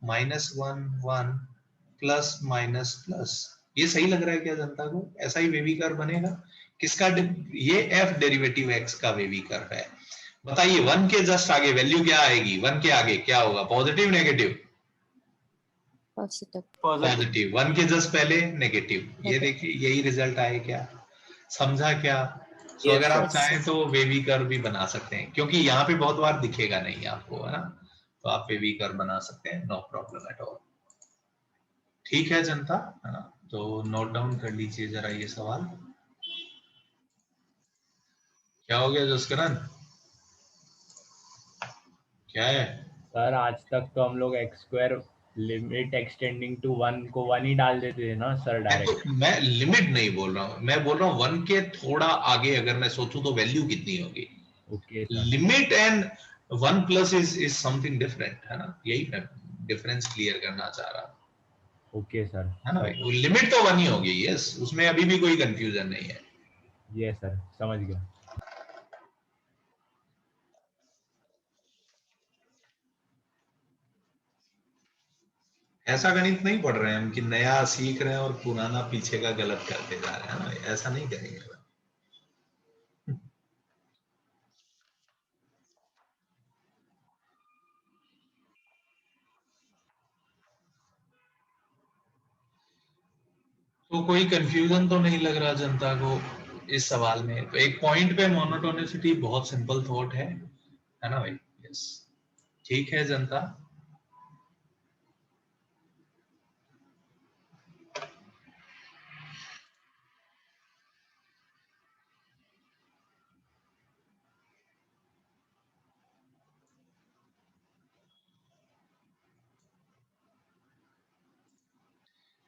-1 1 प्लस माइनस प्लस, ये सही लग रहा है क्या जनता को? ऐसा ही वेवी कर्व बनेगा। किसका? ये f डेरिवेटिव x का वेवी कर्व है। बताइए 1 के जस्ट आगे वैल्यू क्या आएगी? 1 के आगे क्या होगा? Positive negative? Positive. पॉजिटिव। 1 के जस्ट पहले नेगेटिव। ये Negative. देखिए यही रिजल्ट आए क्या? समझा क्या? सो Yes, अगर आप sir. चाहें तो वेवी कर्व भी बना सकते हैं, क्योंकि यहाँ पे बहुत बार दिखेगा नहीं आपको, है ना, तो आप वेवी कर्व बना सकते हैं, नो प्रॉब्लम एट ऑल। ठीक है जनता, है ना, तो नोट डाउन कर लीजिए जरा ये सवाल। क्या हो गया जसकरण? क्या है? सर आज तक तो हम लोग x square limit extending to 1 को 1 ही डाल देते थे ना सर डायरेक्ट। मैं लिमिट नहीं बोल रहा हूँ, मैं बोल रहा हूँ 1 के थोड़ा आगे अगर मैं सोचूं तो वैल्यू कितनी होगी? Okay sir. Limit and 1 plus is something different, है ना, यही मैं डिफरेंस क्लियर करना चाह रहा हूँ, ओके सर। है ना भाई। लिमिट तो 1 ही होगी, यस, उसमें अभी भी कोई कंफ्यूजन नहीं है। ये सर समझ गया। ऐसा गणित नहीं पढ़ रहे हैं हम कि नया सीख रहे हैं और पुराना पीछे का गलत करते जा रहे हैं, है ना, ऐसा नहीं करेंगे। तो कोई कंफ्यूजन तो नहीं लग रहा जनता को इस सवाल में? तो एक पॉइंट पे मोनोटोनिसिटी बहुत सिंपल थॉट है ना भाई? यस, ठीक है जनता।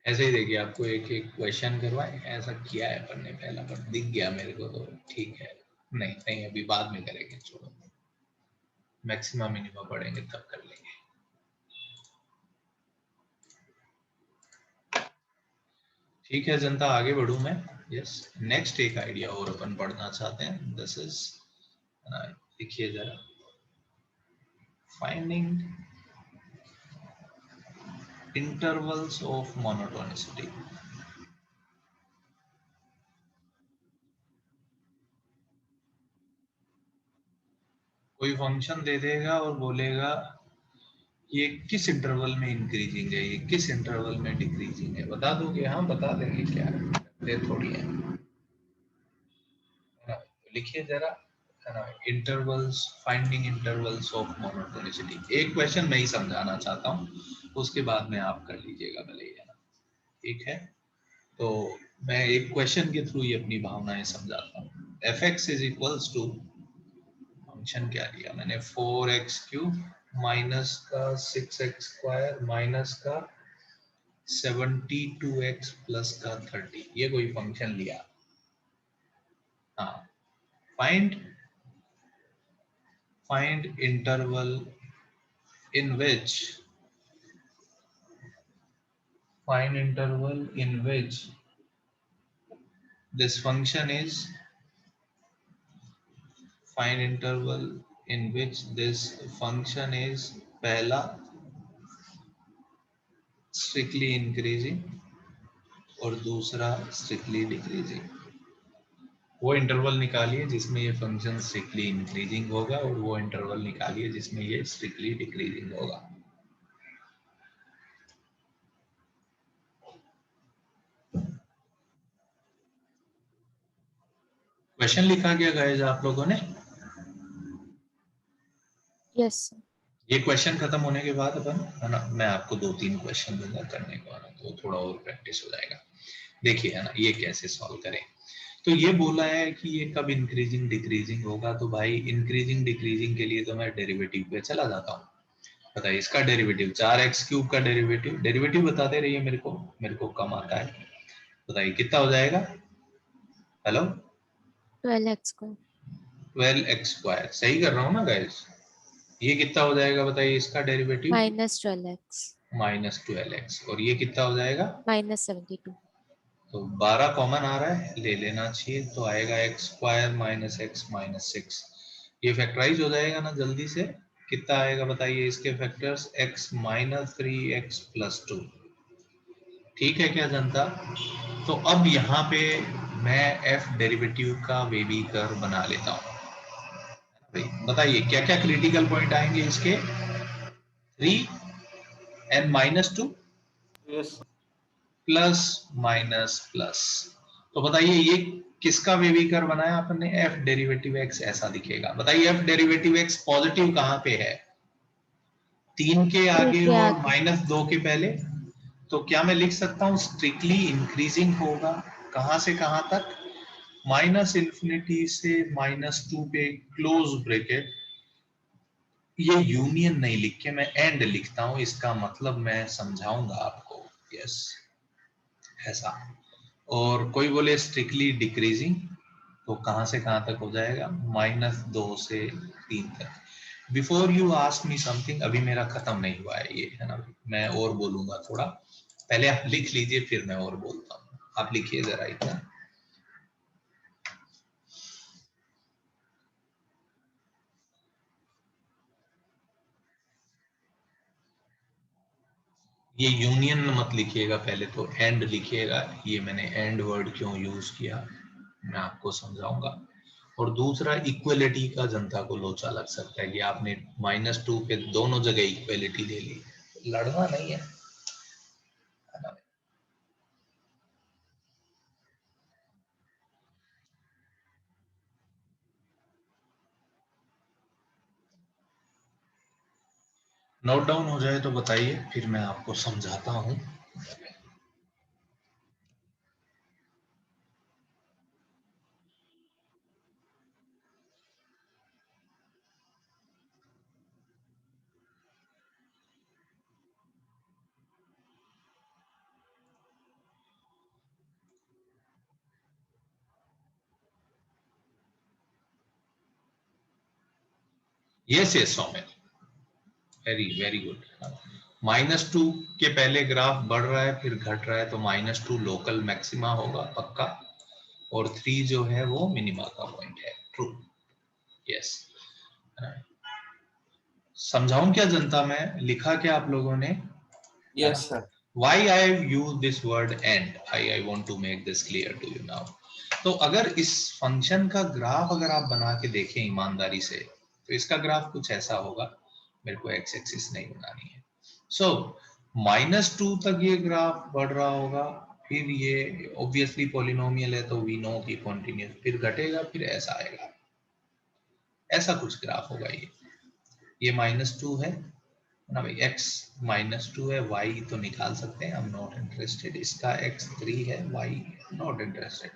ऐसे ही देखिए, आपको एक एक क्वेश्चन करवाए, ऐसा किया है अपन ने पहला, पर दिख गया मेरे को तो ठीक है। नहीं नहीं, अभी बाद में करेंगे, छोड़ो, मैक्सिमम मिनिमम पढ़ेंगे तब कर लेंगे। ठीक है जनता, आगे बढ़ूं मैं? यस, नेक्स्ट एक आइडिया और अपन पढ़ना चाहते हैं, दिस इज, देखिए जरा, फाइंडिंग इंटरवल्स ऑफ मोनोटोनिसिटी। कोई फंक्शन दे देगा और बोलेगा ये किस इंटरवल में इंक्रीजिंग है, ये किस इंटरवल में डिक्रीजिंग है, बता दोगे? हाँ बता देंगे, क्या है, थोड़ी है ना? लिखिए जरा, है ना, intervals, finding intervals of monotonicity. एक क्वेश्चन मैं ही समझाना चाहता हूँ, उसके बाद में आप कर लीजिएगा भले ही, है ना, ठीक है? तो मैं एक क्वेश्चन के थ्रू ये अपनी भावनाएं समझाता हूँ। fx is equals to, function क्या लिया मैंने, 4x क्यूब माइनस का 6x स्क्वायर माइनस का 72x प्लस का 30, ये कोई फंक्शन लिया। हाँ, find interval in which this function is, find interval in which this function is, पहला strictly increasing और दूसरा strictly decreasing। वो इंटरवल निकालिए जिसमें ये फंक्शन स्ट्रिक्टली इंक्रीजिंग होगा और वो इंटरवल निकालिए जिसमें ये स्ट्रिक्टली डिक्रीजिंग होगा। क्वेश्चन लिखा गया गाइस आप लोगों ने? Yes, sir. ये क्वेश्चन खत्म होने के बाद अपन, है ना, मैं आपको 2-3 क्वेश्चन दूंगा करने को, है ना, तो थोड़ा और प्रैक्टिस हो जाएगा। देखिए, है ना, ये कैसे सॉल्व करें। तो ये बोला है कि ये कब इंक्रीजिंग डिक्रीजिंग होगा, तो भाई इंक्रीजिंग डिक्रीजिंग के लिए तो मैं डेरिवेटिव पे चला जाता हूँ। बताइए, इसका डेरिवेटिव 4x क्यूब का डेरिवेटिव बताते रहिए, मेरे को कम आता है। बताइए कितना हो जाएगा? Hello, 12x square. 12x square, सही कर रहा हूँ ना गाइस? ये कितना हो जाएगा बताइए इसका डेरिवेटिव? Minus 12x. -12x, और ये कितना हो जाएगा? Minus 72. तो 12 कॉमन आ रहा है, ले लेना चाहिए, तो आएगा x square minus x minus 6। ये फैक्टराइज हो जाएगा ना जल्दी से, कितना आएगा बताइए इसके factors, x minus 3x plus 2। ठीक है क्या जनता? तो अब यहाँ पे मैं f डेरिवेटिव का बेबी कर्व बना लेता हूँ। बताइए क्या क्या क्रिटिकल पॉइंट आएंगे इसके? 3 n minus 2 Yes. Plus minus plus. तो बताइए ये किसका बेबी कर्व बनाया आपने? f डेरिवेटिव x ऐसा दिखेगा। बताइए f डेरिवेटिव x पॉजिटिव कहाँ पे है? 3 के आगे के और आगे। -2 के पहले। तो क्या मैं लिख सकता हूँ स्ट्रिक्टली इंक्रीजिंग होगा? कहां से कहां तक? -∞ से -2 पे क्लोज ब्रैकेट। ये यूनियन नहीं लिख के मैं एंड लिखता हूं, इसका मतलब मैं समझाऊंगा आपको। यस ऐसा। और कोई बोले स्ट्रिक्टली डिक्रीजिंग, तो कहां से कहां तक हो जाएगा? -2 से 3 तक। Before you ask me something, अभी मेरा खत्म नहीं हुआ है ये, है ना? मैं और बोलूंगा थोड़ा, पहले आप लिख लीजिए फिर मैं और बोलता हूँ। आप लिखिए जरा इतना। ये यूनियन मत लिखिएगा, पहले तो एंड लिखिएगा। ये मैंने एंड वर्ड क्यों यूज किया मैं आपको समझाऊंगा। और दूसरा, इक्वलिटी का जनता को लोचा लग सकता है कि आपने -2 पे दोनों जगह इक्वलिटी ले ली। लड़ना नहीं है ना? नोट डाउन हो जाए तो बताइए, फिर मैं आपको समझाता हूं। यस यस सौम्य, वेरी वेरी गुड। -2 के पहले ग्राफ बढ़ रहा है फिर घट रहा है, तो -2 लोकल मैक्सिमा होगा पक्का, और 3 जो है वो मिनिमा का पॉइंट है। ट्रू। यस। समझाऊं क्या जनता? में लिखा क्या आप लोगों ने? Yes, sir. Why I use this word and? I want to make this clear to you now. तो अगर इस फंक्शन का ग्राफ अगर आप बना के देखें ईमानदारी से, तो इसका ग्राफ कुछ ऐसा होगा। मेरे को एक्स एक्सिस नहीं बनानी है। सो -2 तक ये ग्राफ बढ़ रहा होगा, फिर ये ऑब्वियसली पॉलिनोमियल है तो वी नो की कॉन्टिन्यूस, फिर घटेगा, फिर ऐसा आएगा। ऐसा कुछ ग्राफ होगा ये -2 है ना भाई, x -2 है, y तो निकाल सकते हैं हम, नॉट इंटरेस्टेड। इसका x 3 है, y not interested.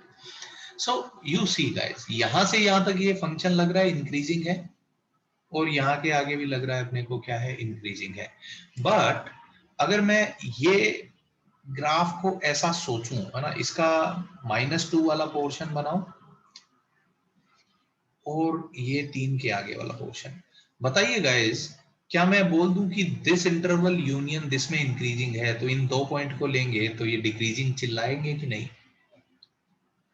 So you see guys, यहां से यहां तक ये फंक्शन लग रहा है इंक्रीजिंग है, और यहाँ के आगे भी लग रहा है अपने को क्या है, इंक्रीजिंग है। बट अगर मैं ये ग्राफ को ऐसा सोचूं, है ना, इसका -2 वाला पोर्शन बनाऊं और ये 3 के आगे वाला पोर्शन, बताइए गाइस, क्या मैं बोल दूं कि दिस इंटरवल यूनियन दिस में इंक्रीजिंग है, तो इन 2 पॉइंट को लेंगे तो ये डिक्रीजिंग चिल्लाएंगे कि नहीं?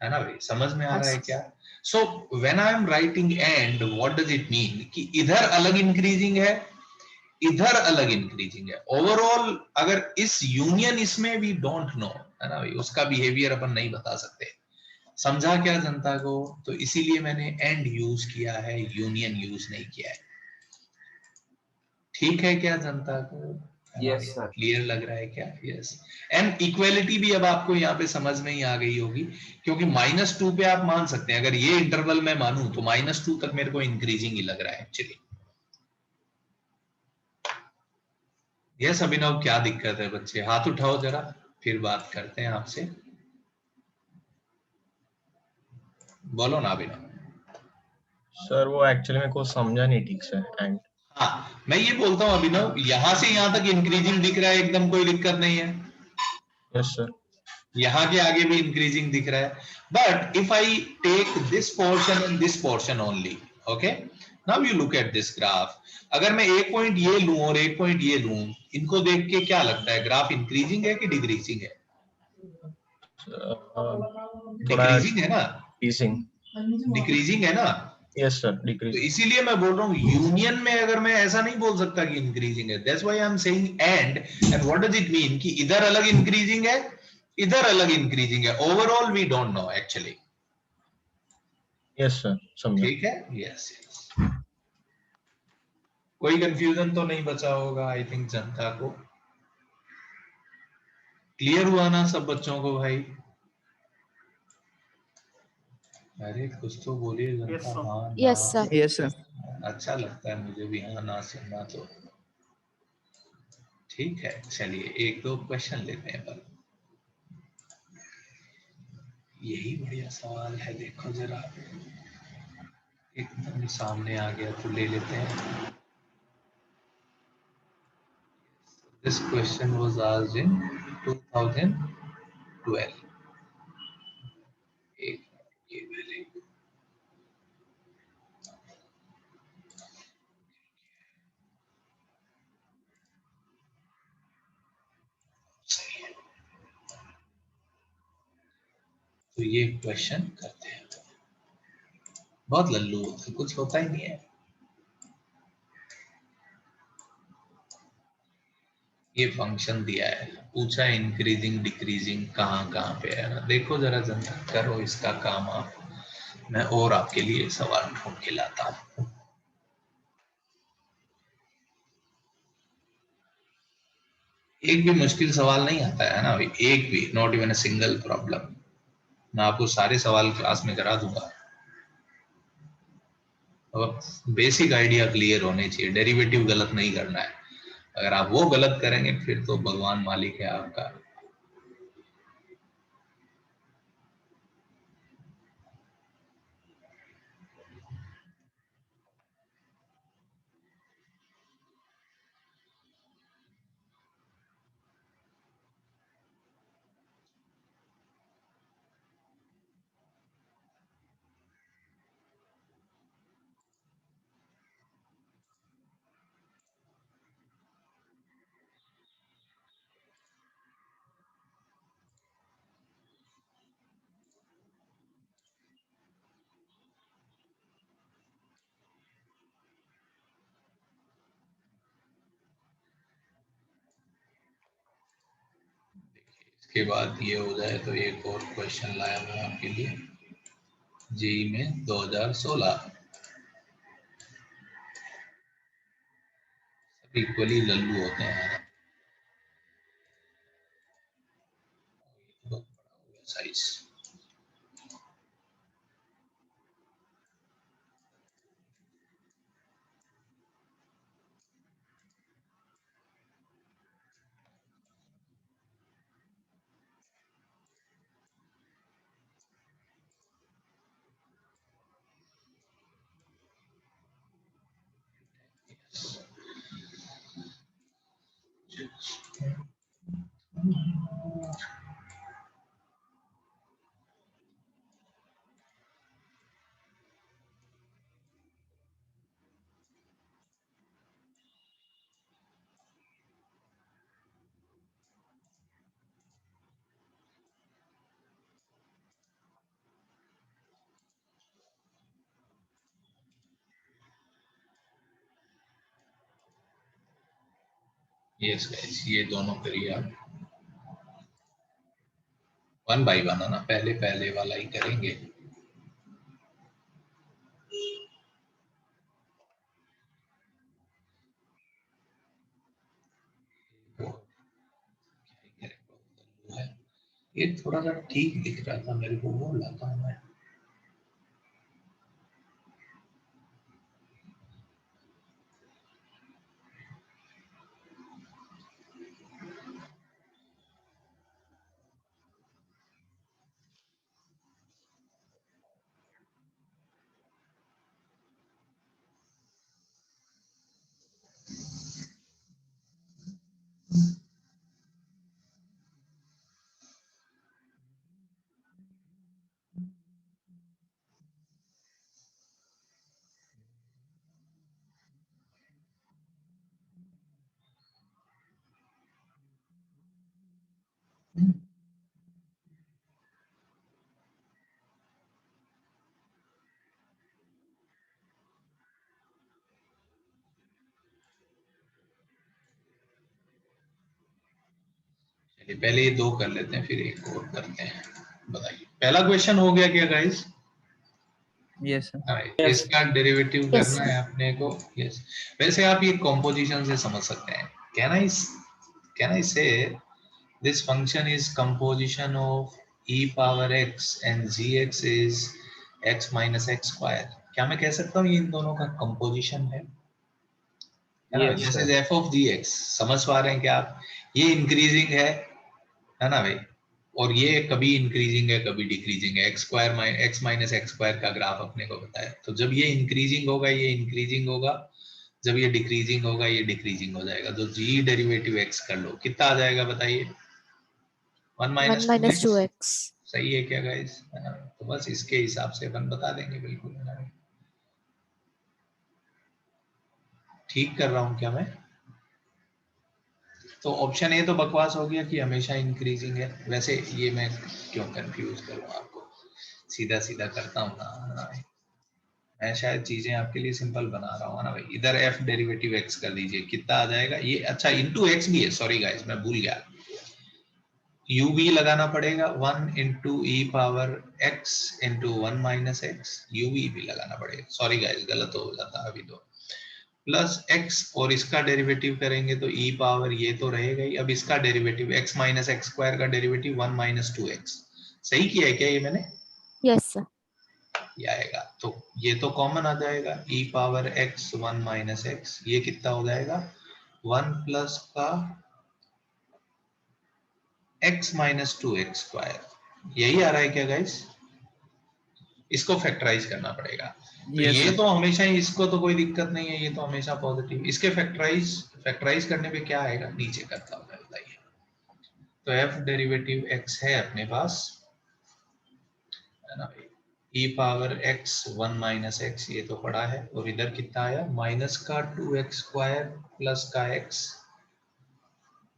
है ना भाई, समझ में आ रहा है क्या? So when I am writing and, what does it mean? कि इधर अलग इंक्रीजिंग है, इधर अलग इंक्रीजिंग है। ओवरऑल अगर इस यूनियन इसमें भी डोंट नो, है ना भाई, उसका बिहेवियर अपन नहीं बता सकते। समझा क्या जनता को? तो इसीलिए मैंने एंड यूज किया है, यूनियन यूज नहीं किया है। ठीक है क्या जनता को? Yes, sir. क्लियर लग रहा है क्या? यस। एंड इक्वेलिटी भी अब आपको यहाँ पे समझ में ही आ गई होगी, क्योंकि -2 पे आप मान सकते हैं, अगर ये इंटरवल मैं मानूं तो -2 तक मेरे को इंक्रीजिंग ही लग रहा है एक्चुअली। यस अभिनव, क्या दिक्कत है बच्चे? हाथ उठाओ जरा, फिर बात करते हैं आपसे। बोलो ना अभिनव। सर वो एक्चुअली मेरे को समझा नहीं ठीक से एंड। हाँ, मैं ये बोलता हूँ अभिनव, यहां से यहां तक इंक्रीजिंग दिख रहा है, एकदम कोई दिक्कत नहीं है। Yes sir. यहाँ के आगे भी इंक्रीजिंग दिख रहा है, but if I take this portion and this portion only, okay, now you look at this graph. अगर मैं एक पॉइंट ये लूं और एक पॉइंट ये लूं, इनको देख के क्या लगता है, ग्राफ इंक्रीजिंग है कि डिक्रीजिंग है? थोड़ा डिक्रीजिंग है ना? डिक्रीजिंग। डिक्रीजिंग है ना? यस सर तो डिक्रीज इसीलिए मैं बोल रहा हूँ यूनियन में अगर मैं ऐसा नहीं बोल सकता कि इंक्रीजिंग है, that's why I am saying and what does it mean कि इधर अलग इंक्रीजिंग है, इधर अलग इंक्रीजिंग है, overall we don't know actually. Yes sir समझा। ठीक है, यस यस। कोई कंफ्यूजन तो नहीं बचा होगा आई थिंक जनता को। क्लियर हुआ ना सब बच्चों को भाई? अरे कुछ तो बोलिए जनता। Yes, sir. हाँ ना। Yes, sir. Yes, sir. अच्छा लगता है मुझे भी हाँ ना सुनना। तो ठीक है, चलिए एक दो क्वेश्चन लेते हैं पर यही बढ़िया सवाल है, देखो जरा एकदम सामने आ गया तो ले लेते हैं। This question was asked in 2012। एक ये पहले सही है, तो ये क्वेश्चन करते हैं। बहुत लल्लू होता है, कुछ होता ही नहीं है। ये फंक्शन दिया है, पूछा इंक्रीजिंग डिक्रीजिंग कहाँ कहाँ पे है। देखो जरा जनता, करो इसका काम आप, मैं और आपके लिए सवाल ढूंढ के लाता हूँ। एक भी मुश्किल सवाल नहीं आता है ना भाई, एक भी, not even a single problem. मैं आपको सारे सवाल क्लास में करा दूंगा। और बेसिक आइडिया क्लियर होने चाहिए, डेरिवेटिव गलत नहीं करना है। अगर आप वो गलत करेंगे फिर तो भगवान मालिक है आपका। इसके बाद ये हो जाए तो एक और क्वेश्चन लाया मैं आपके लिए, जेई में 2016। सब इक्वली लल्लू होते हैं। बहुत बड़ा हो गया साइज। यस गाइस, ये दोनों करिए आप, वन बाई वन ना, पहले पहले वाला ही करेंगे। ये थोड़ा सा ठीक दिख रहा था मेरे को, वो लाता हूँ मैं। पहले ये दो कर लेते हैं, फिर एक और करते हैं। बताइए, पहला क्वेश्चन हो गया क्या गाइस? Yes, sir. Yes. इसका डेरिवेटिव Yes, करना है अपने को। यस, वैसे आप ये कॉम्पोजिशन से समझ सकते हैं। कैन आई से this function is composition of e power x and gx is x minus x square. क्या मैं कह सकता हूँ ये इन दोनों का कंपोजिशन है ना? Yes, this sir. Is f of gx। समझ पा रहे हैं क्या आप? ये इंक्रीजिंग है ना भाई? और ये कभी इंक्रीजिंग है कभी डिक्रीजिंग है। एक्स माइनस एक्स स्क्वायर का ग्राफ अपने को बताया। तो जब ये इंक्रीजिंग होगा ये इंक्रीजिंग होगा, जब ये डिक्रीजिंग होगा ये डिक्रीजिंग हो जाएगा। तो जी डेरिवेटिव एक्स कर लो, कितना आ जाएगा बताइए? 1 1 माइनस minus 2x। 2x. सही है क्या गाइस? है ना? तो बस इसके हिसाब से अपन बता देंगे बिल्कुल, है ना? ठीक कर रहा हूं क्या मैं? तो ऑप्शन ए तो बकवास हो गया कि हमेशा इंक्रीजिंग है। वैसे ये मैं क्यों कंफ्यूज करूं आपको, सीधा सीधा करता हूं ना, है ना भाई? मैं शायद चीजें आपके लिए सिंपल बना रहा हूँ ना भाई। इधर f डेरिवेटिव x कर दीजिए, कितना आ जाएगा ये? अच्छा, इनटू x भी है, सॉरी गाइस मैं भूल गया। u भी लगाना पड़ेगा, 1 into e power x into 1 minus x, u भी लगाना पड़ेगा। सॉरी गाइस गलत हो जाता अभी तो। प्लस x और इसका डेरिवेटिव करेंगे तो e पावर ये तो रहेगा ही। अब इसका derivative x minus x square का डेरिवेटिव 1 माइनस 2x। सही किया है क्या ये मैंने? Yes, sir. ये आएगा तो ये तो कॉमन आ जाएगा, e power x 1 minus x, ये कितना हो जाएगा? 1 प्लस का x माइनस 2x स्क्वायर। यही आ रहा है क्या गाइस? इसको फैक्टराइज करना पड़ेगा। तो Yes, ये sir. तो हमेशा ही, इसको तो कोई दिक्कत नहीं है, ये तो हमेशा पॉजिटिव। इसके फैक्टराइज करने पे क्या आएगा? नीचे करता हूँ मैं, बताइए। तो f डेरिवेटिव x है अपने पास, है ना भाई? e power x 1 minus x, ये तो पड़ा है। और इधर कितना आया? माइनस का 2x स्क्वायर प्लस का x,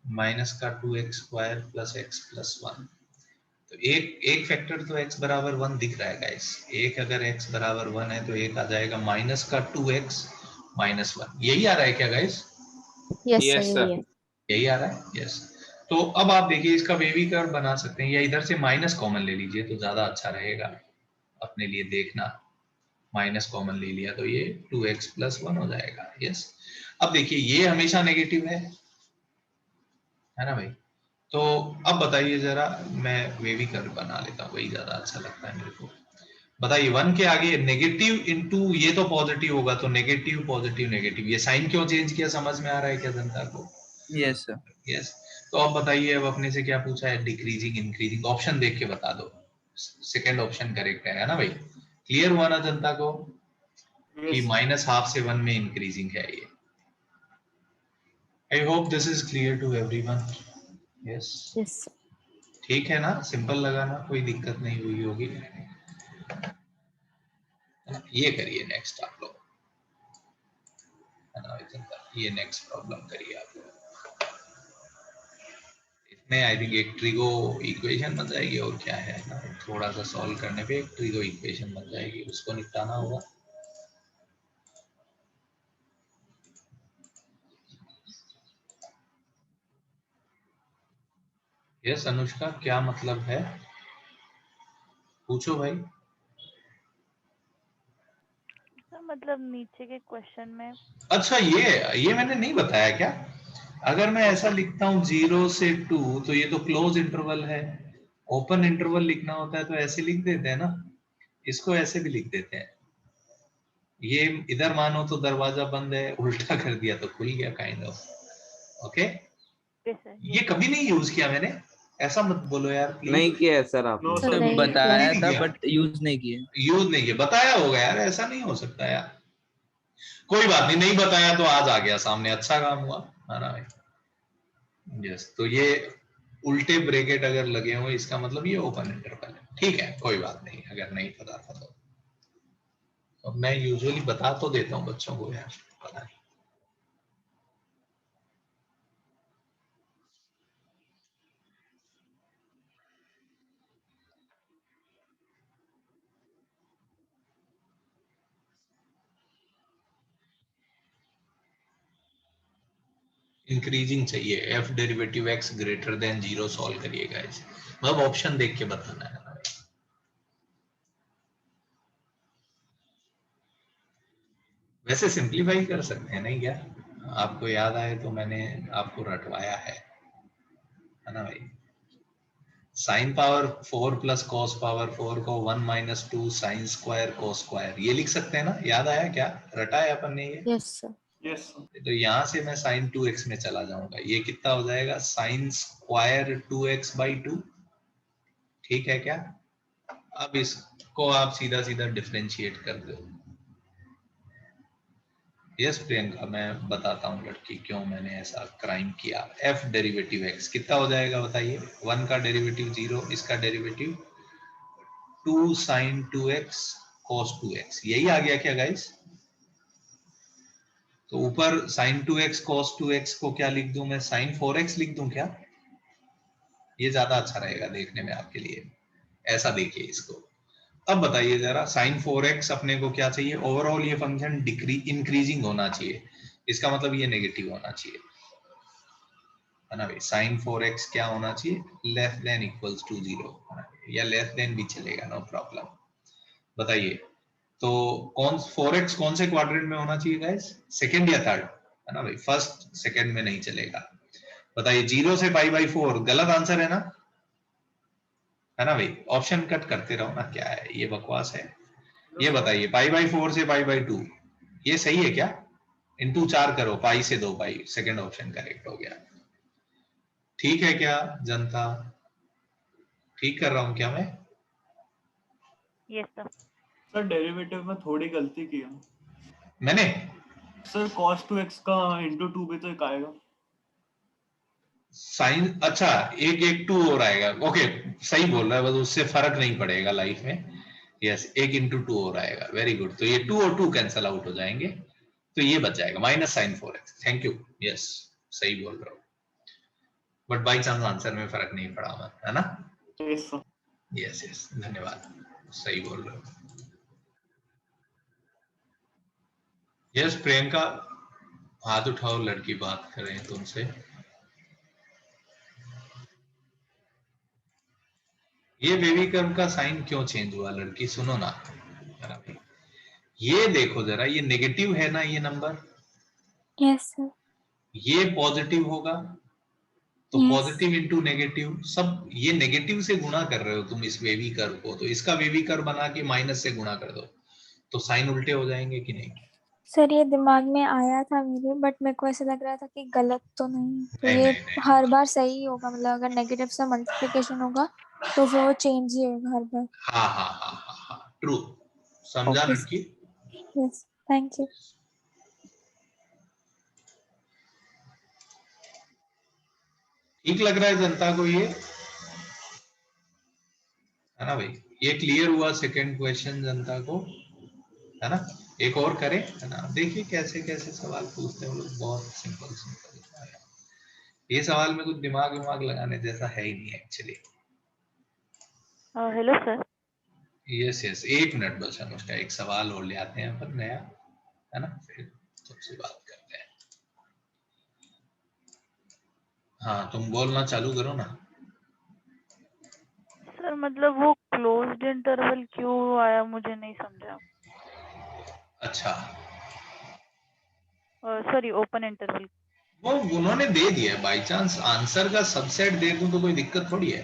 माइनस का 2x square plus x plus 1। तो एक फैक्टर तो x बराबर 1 दिख रहा है गाइस। एक अगर x बराबर 1 है तो एक आ जाएगा माइनस का 2x माइनस 1। यही आ रहा है क्या guys? Yes, sir. Yes, sir. Yes. यही आ रहा है, यस। तो अब आप देखिए इसका वेवी कर्व बना सकते हैं, या इधर से माइनस कॉमन ले लीजिए तो ज्यादा अच्छा रहेगा अपने लिए देखना। माइनस कॉमन ले लिया तो ये 2x प्लस 1 हो जाएगा, यस। अब देखिए ये हमेशा नेगेटिव है ना भाई? तो अब बताइए जरा, मैं वेवी कर्व बना लेता हूँ, वही ज्यादा अच्छा लगता है मेरे को। बताइए 1 के आगे नेगेटिव इंटू ये तो पॉजिटिव होगा, तो नेगेटिव पॉजिटिव नेगेटिव, ये साइन क्यों चेंज किया समझ में आ रहा है क्या जनता को? Yes, sir. यस। तो अब बताइए, अब अपने से क्या पूछा है? Decreasing increasing. ऑप्शन देख के बता दो, सेकंड ऑप्शन करेक्ट है ना भाई? क्लियर हुआ ना जनता को कि Yes. माइनस हाफ से 1 में इंक्रीजिंग है ये? I hope this is clear to everyone. Yes, Yes, sir. ठीक है ना? सिंपल लगा ना? कोई दिक्कत नहीं हुई होगी? ये करिए नेक्स्ट आप लोग, है ना भाई जनता? ये नेक्स्ट प्रॉब्लम करिए आप लोग। इसमें आई थिंक एक ट्रिगो इक्वेशन बन जाएगी, और क्या है ना, थोड़ा सा सॉल्व करने पे एक ट्रिगो इक्वेशन बन जाएगी, उसको निपटाना होगा। यस अनुष्का, क्या मतलब है? पूछो भाई। सर मतलब नीचे के क्वेश्चन में अच्छा, ये मैंने नहीं बताया क्या? अगर मैं ऐसा लिखता हूँ 0 से 2, तो ये तो क्लोज इंटरवल है। ओपन इंटरवल लिखना होता है तो ऐसे लिख देते हैं ना, इसको ऐसे भी लिख देते हैं। ये इधर मानो तो दरवाजा बंद है, उल्टा कर दिया तो खुल गया, kind of. Okay, yes sir ये कभी नहीं यूज किया मैंने, ऐसा मत बोलो यार नहीं प्लीज। किया है सर No, आपने। sir. Sir, नहीं कभी किया. बताया नहीं था किया, but use नहीं किए. यूज नहीं किया। बताया होगा यार, ऐसा नहीं हो सकता यार। कोई बात नहीं, नहीं बताया तो आज आ गया सामने, अच्छा काम हुआ, है ना भाई? यस, तो ये उल्टे ब्रैकेट अगर लगे हुए इसका मतलब ये ओपन इंटरवल है। ठीक है, कोई बात नहीं, अगर नहीं पता था तो मैं यूजुअली बता तो देता हूँ बच्चों को यार, पता नहीं। इंक्रीजिंग चाहिए, F derivative x greater then 0 solve करिएगा इसे, मतलब ऑप्शन देख के बताना है। वैसे सिंपलीफाई कर सकते हैं नहीं क्या? आपको याद आए तो मैंने आपको रटवाया है ना भाई। Sine power 4 plus cos power 4 को 1 minus 2 sine square cos square, ये लिख सकते हैं ना? याद आया क्या? रटाया अपन ने ये? Yes, sir. Yes, sir. तो यहाँ से मैं साइन 2x में चला जाऊंगा, ये कितना हो जाएगा? साइन स्क्वायर 2x बाई 2, ठीक है क्या? अब इसको आप सीधा सीधा डिफरेंशिएट कर दो। यस प्रियंका, मैं बताता हूँ लड़की क्यों मैंने ऐसा क्राइम किया। एफ डेरिवेटिव एक्स कितना हो जाएगा बताइए? 1 का डेरिवेटिव 0, इसका derivative 2 sign 2x cos 2x, यही आ गया क्या गाइस? तो ऊपर साइन 2x cos 2x को क्या लिख दूं मैं? साइन 4x लिख दूं क्या? ये ज्यादा अच्छा रहेगा देखने में आपके लिए। ऐसा देखिए इसको। अब बताइए जरा, साइन 4x अपने को क्या चाहिए? ओवरऑल ये फंक्शन इंक्रीजिंग होना चाहिए, इसका मतलब ये नेगेटिव होना चाहिए, है ना भाई? साइन 4x क्या होना चाहिए? लेस देन इक्वल्स टू 0, या लेस देन भी चलेगा, नो प्रॉब्लम। बताइए तो कौन 4x कौन से क्वाड्रेंट में होना चाहिए गाइस? सेकंड या थर्ड, है ना भाई? फर्स्ट सेकंड में नहीं चलेगा। बताइए 0 से पाई बाई 4 गलत आंसर है ना, है ना भाई? ऑप्शन कट करते रहो ना, क्या है ये बकवास है? ये बताइए पाई बाई 4 से पाई बाई 2 ये सही है क्या? इनटू 4 करो, पाई से 2 पाई, सेकंड ऑप्शन करेक्ट हो गया। ठीक है क्या जनता? ठीक कर रहा हूं क्या मैं? Yes sir. सर डेरिवेटिव में थोड़ी गलती की है मैंने सर। cos 2x का into 2 भी तो एक आएगा। साइन, अच्छा एक एक 2 और आएगा, ओके सही बोल रहा है, बस उससे फर्क नहीं पड़ेगा लाइफ में। यस, एक इंटू 2 और आएगा, वेरी गुड। तो ये 2 और 2 कैंसल आउट हो जाएंगे, तो ये बच जाएगा minus sine 4x। Thank you, yes सही बोल रहा हूँ, बट बाई चांस आंसर में फर्क नहीं पड़ा हुआ, है ना? Yes, sir. यस यस, धन्यवाद, सही बोल रहे हो। यस प्रियंका, हाथ उठाओ, लड़की बात करें तुमसे। ये बेबी कर्व का साइन क्यों चेंज हुआ लड़की? सुनो ना जरा भाई, ये देखो जरा, ये नेगेटिव है ना ये नंबर, Yes, sir. ये पॉजिटिव होगा, तो Yes. पॉजिटिव इंटू नेगेटिव, सब ये नेगेटिव से गुणा कर रहे हो तुम इस वेवी कर्व को, तो इसका वेवी कर्व बना के माइनस से गुणा कर दो, तो साइन उल्टे हो जाएंगे कि नहीं? सर ये दिमाग में आया था मेरे, बट मेरे को ऐसा लग रहा था कि गलत तो नहीं, तो नहीं ये नहीं नहीं, हर बार सही होगा, मतलब अगर नेगेटिव से मल्टीप्लिकेशन होगा तो फिर वो चेंज ही होगा हर बार। हाँ हाँ हाँ हाँ हाँ, ट्रू, समझा ओके लड़की? Yes, thank you. ठीक लग रहा है जनता को ये, है ना भाई? ये क्लियर हुआ सेकंड क्वेश्चन जनता को, है ना? एक और करें, है ना? देखिए कैसे कैसे सवाल पूछते हैं वो लोग, बहुत सिंपल सिंपल। ये सवाल में कुछ दिमाग लगाने जैसा है ही नहीं actually. Hello sir. Yes yes, एक मिनट बस अनुष्का, एक सवाल और ले आते हैं अपन नया, है ना? फिर तुमसे बात करते हैं। हाँ तुम बोलना चालू करो ना। सर मतलब वो क्लोज्ड इंटरवल क्यों आया, मुझे नहीं समझा। अच्छा, सॉरी, ओपन इंटरवल। वो उन्होंने दे दिया, बाई चांस आंसर का सबसेट दे दूं तो कोई दिक्कत थोड़ी है।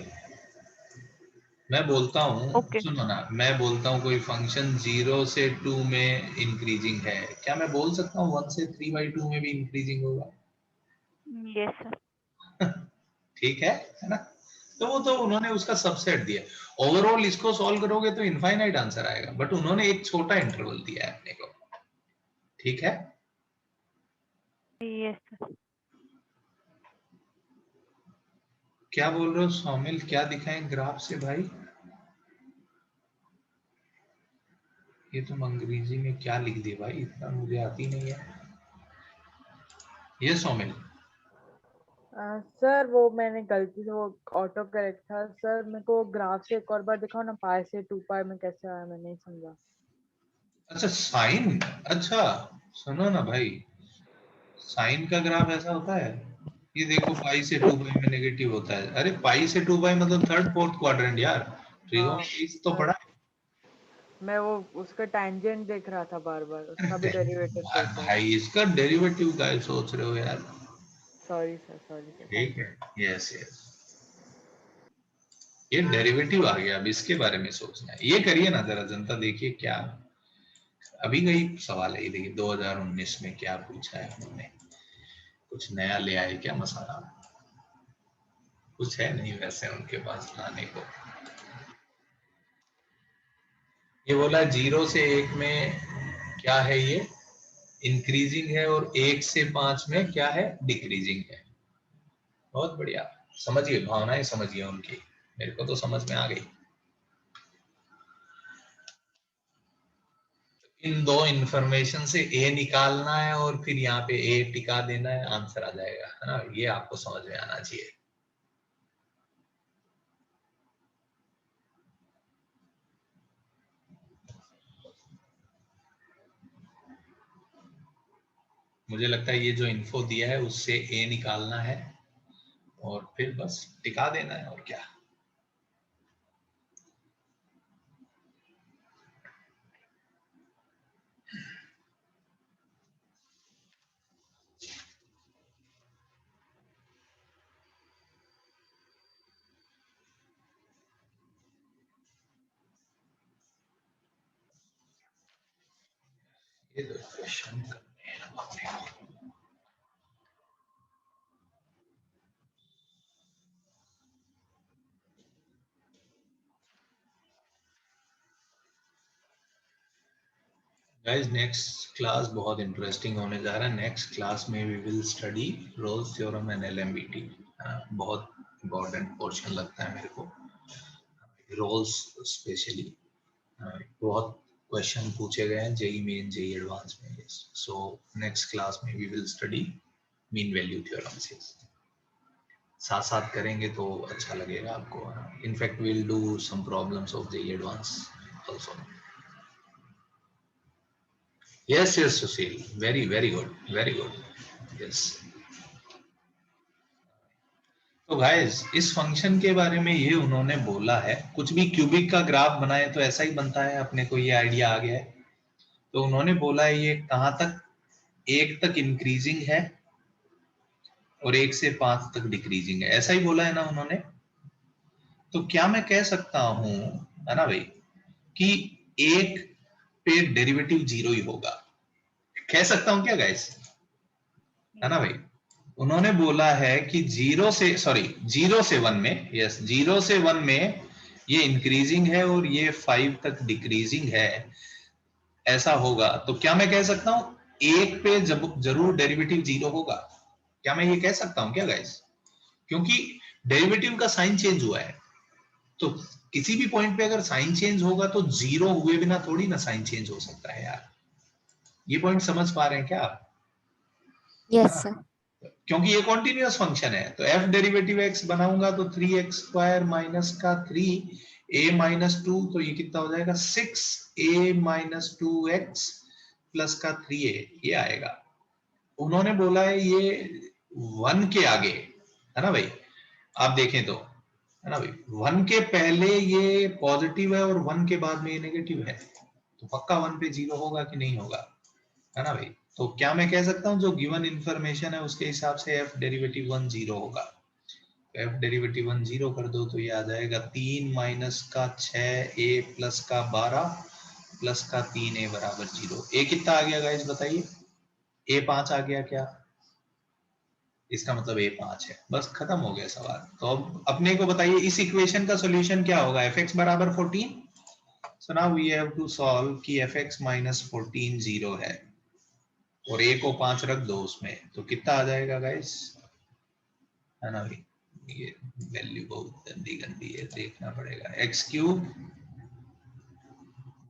मैं बोलता हूँ, ओके। सुनो ना, मैं बोलता हूँ कोई फंक्शन 0 से 2 में इंक्रीजिंग है, क्या मैं बोल सकता हूँ 1 से 3/2 में भी इंक्रीजिंग होगा? Yes sir. ठीक है ना? तो वो तो उन्होंने उसका सबसेट दिया, ओवरऑल इसको सॉल्व करोगे तो इनफाइनाइट आंसर आएगा, बट उन्होंने एक छोटा इंटरवल दिया है अपने को, ठीक है? Yes sir. क्या बोल रहे हो सौमिल, क्या दिखाएं ग्राफ से भाई? ये तुम अंग्रेजी में क्या लिख दिए भाई, इतना मुझे आती नहीं है। ये सौमिल, सर वो मैंने गलती से वो ऑटो करेक्ट था सर, मेरे को ग्राफ से एक और बार दिखाओ ना, पाई से 2 पाई में कैसे आया, मैं नहीं समझा। अच्छा साइन, अच्छा सुनो ना भाई, साइन का ग्राफ ऐसा होता है? ये देखो पाई से 2 पाई में नेगेटिव होता है। अरे पाई से 2 पाई मतलब थर्ड फोर्थ क्वाड्रेंट यार, ट्रिगोनोमेट्री तो पढ़ा है। मैं वो उसका टैंजेंट देख रहा था बार बार, उसका भी डेरिवेटिव देख रहा था। भाई इसका डेरिवेटिव का सोच रहे हो यार। सॉरी सर ठीक है, यस यस, ये डेरिवेटिव आ गया, अब इसके बारे में सोचना है। ये करिए ना जरा जनता, देखिए क्या अभी का ही सवाल है। ये देखिए 2019 में क्या पूछा है उन्होंने, कुछ नया ले आए क्या मसाला? कुछ है नहीं वैसे उनके पास लाने को। ये बोला 0 से 1 में क्या है, ये इंक्रीजिंग है, और 1 से 5 में क्या है, डिक्रीजिंग है। बहुत बढ़िया, समझिए भावनाएं, समझिए उनकी, मेरे को तो समझ में आ गई। इन दो इंफॉर्मेशन से ए निकालना है और फिर यहाँ पे ए टिका देना है, आंसर आ जाएगा, है ना? ये आपको समझ में आना चाहिए। मुझे लगता है ये जो इन्फो दिया है उससे ए निकालना है और फिर बस टिका देना है, और क्या। ये दो क्वेश्चन करने हैं अपने को। गाइस नेक्स्ट क्लास बहुत इंटरेस्टिंग होने जा रहा है। नेक्स्ट क्लास में we will study Rolle's theorem and LMVT. बहुत इंपॉर्टेंट पोर्शन लगता है मेरे को रोल्स स्पेशली। बहुत क्वेश्चन पूछे गए हैं जेई मेन जेई एडवांस में। सो नेक्स्ट क्लास में we will study mean value theorem से साथ साथ करेंगे तो अच्छा लगेगा आपको। In fact we will do some problems of JEE advance also. Yes, yes, Sushil. Very, very good. Very good. Yes. तो गाइस इस फंक्शन के बारे में ये उन्होंने बोला है, कुछ भी क्यूबिक का ग्राफ बनाए तो ऐसा ही बनता है, अपने को ये आइडिया आ गया है। तो उन्होंने बोला है ये कहां तक, 1 तक इंक्रीजिंग है और 1 से 5 तक डिक्रीजिंग है, ऐसा ही बोला है ना उन्होंने। तो क्या मैं कह सकता हूं, है ना भाई, कि 1 पे डेरिवेटिव 0 ही होगा, कह सकता हूं क्या गाइस, है ना भाई? उन्होंने बोला है कि 0 से 1 में, यस 0 से 1 में ये इंक्रीजिंग है और ये 5 तक डिक्रीजिंग है, ऐसा होगा। तो क्या मैं कह सकता हूं 1 पे जरूर डेरिवेटिव 0 होगा? क्या मैं ये कह सकता हूं क्या गाइस? क्योंकि डेरिवेटिव का साइन चेंज हुआ है, तो किसी भी पॉइंट पे अगर साइन चेंज होगा तो 0 हुए बिना थोड़ी ना साइन चेंज हो सकता है यार। ये पॉइंट समझ पा रहे हैं क्या आप? Yes sir. क्योंकि ये कॉन्टिन्यूअस फंक्शन है, तो f डेरिवेटिव x बनाऊंगा तो 3x स्क्वायर माइनस का 3a माइनस 2, तो ये कितना हो जाएगा 6a माइनस 2x प्लस का 3a, ये आएगा। उन्होंने बोला है ये 1 के आगे, है ना भाई, आप देखें तो, है ना भाई, 1 के पहले ये पॉजिटिव है और 1 के बाद में ये नेगेटिव है, तो पक्का 1 पे 0 होगा कि नहीं होगा, है ना भाई? तो क्या मैं कह सकता हूं जो गिवन इंफॉर्मेशन है उसके हिसाब से f डेरिवेटिव 1 0 होगा। f डेरिवेटिव 1 0 कर दो तो ये आ जाएगा 3 माइनस का 6a प्लस का 12 प्लस का 3a बराबर 0। a कितना आ गया गाइस बताइए? a 5 आ गया क्या? इसका मतलब a 5 है। बस खत्म हो गया सवाल। तो अब अपने को बताइए इस इक्वेशन का सॉल्यूशन क्या होगा? fx बराबर 14। So now we have to solve कि fx माइनस 14 0 है और a को 5 रख दो उसमें, तो कितना आ जाएगा गाइस, है ना भाई? ये वैल्यू बहुत गंदी गंदी है, देखना पड़ेगा। x cube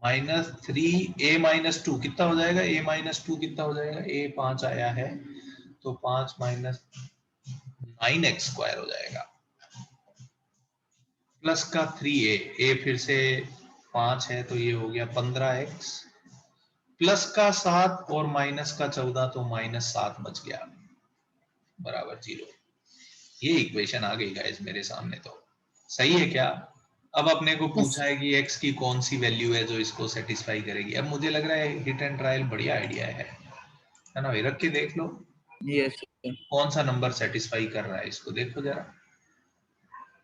minus 3a minus 2 कितना हो जाएगा? a माइनस 2 कितना हो जाएगा? a 5 आया है तो 5 माइनस 9x स्क्वायर हो जाएगा प्लस का 3a, a फिर से 5 है तो ये हो गया 15x प्लस का 7 और माइनस का 14, तो माइनस 7 बच गया बराबर 0। ये इक्वेशन आ गई गाइस मेरे सामने, तो सही है क्या? अब अपने को पूछा है कि x की कौन सी वैल्यू है जो इसको सेटिस्फाई करेगी। अब मुझे लग रहा है हिट एंड ट्रायल बढ़िया आइडिया है ना भाई? रख के देख लो यस कौन सा नंबर सेटिस्फाई कर रहा है इसको, देखो जरा,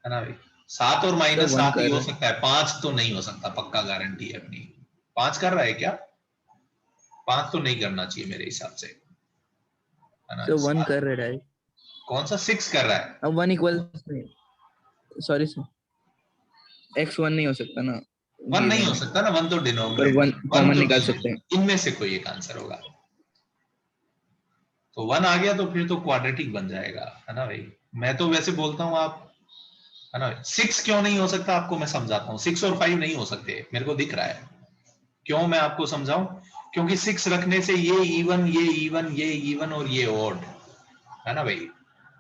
है ना भाई? 7 और -7 1 ही कर हो रहा है। सकता है, 5 तो नहीं हो सकता, पक्का गारंटी है अपनी। 5 कर रहा है क्या? 5 तो नहीं करना चाहिए मेरे हिसाब से, है ना? सर 1 7 कर रहा है। कौन सा 6 कर रहा है? अब 1 इक्वल, सॉरी सर, x 1 नहीं हो सकता ना। 1 नहीं हो में। सकता ना, 1 तो पर डिनोमिनेटर, 1 1 कॉमन तो निकाल नहीं सकते है, हैं। इनमें से कोई एक आंसर होगा। तो 1 आ गया तो फिर तो क्वाड्रेटिक बन जाएगा, है ना भाई? मैं तो वैसे बोलता हूँ आप, है ना? 6 क्यों नहीं हो सकता आपको मैं समझाता हूँ। 6 और 5 नहीं हो सकते, मेरे को दिख रहा है। क्यों मैं आपको समझाऊं? क्योंकि 6 रखने से ये इवन, ये इवन, ये इवन और ये ऑड, है ना भाई?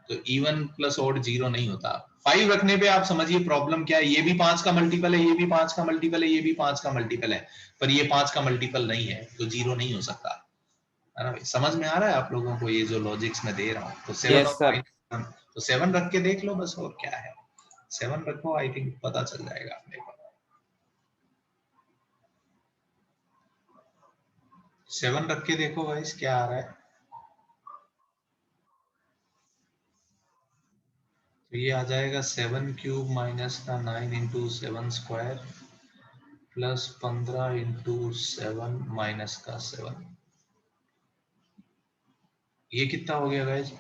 तो इवन प्लस ऑड 0 नहीं होता। 5 रखने पे आप समझिए प्रॉब्लम क्या है, ये भी 5 का मल्टीपल है, ये भी 5 का मल्टीपल है, ये भी 5 का मल्टीपल है, पर ये 5 का मल्टीपल नहीं है, तो 0 नहीं हो सकता, है ना भाई? समझ में आ रहा है आप लोगों को ये जो लॉजिक्स मैं दे रहा हूँ? तो 7 यस और सर। 5, तो 7 रख के देख लो बस, और क्या है। 7 रखो, आई थिंक पता चल जाएगा अपने को। 7 रख के देखो गाइस क्या आ रहा है। तो ये आ जाएगा 7 क्यूब माइनस का 9 into 7 square plus 15 into 7 minus का 7। ये कितना हो गया गाइस?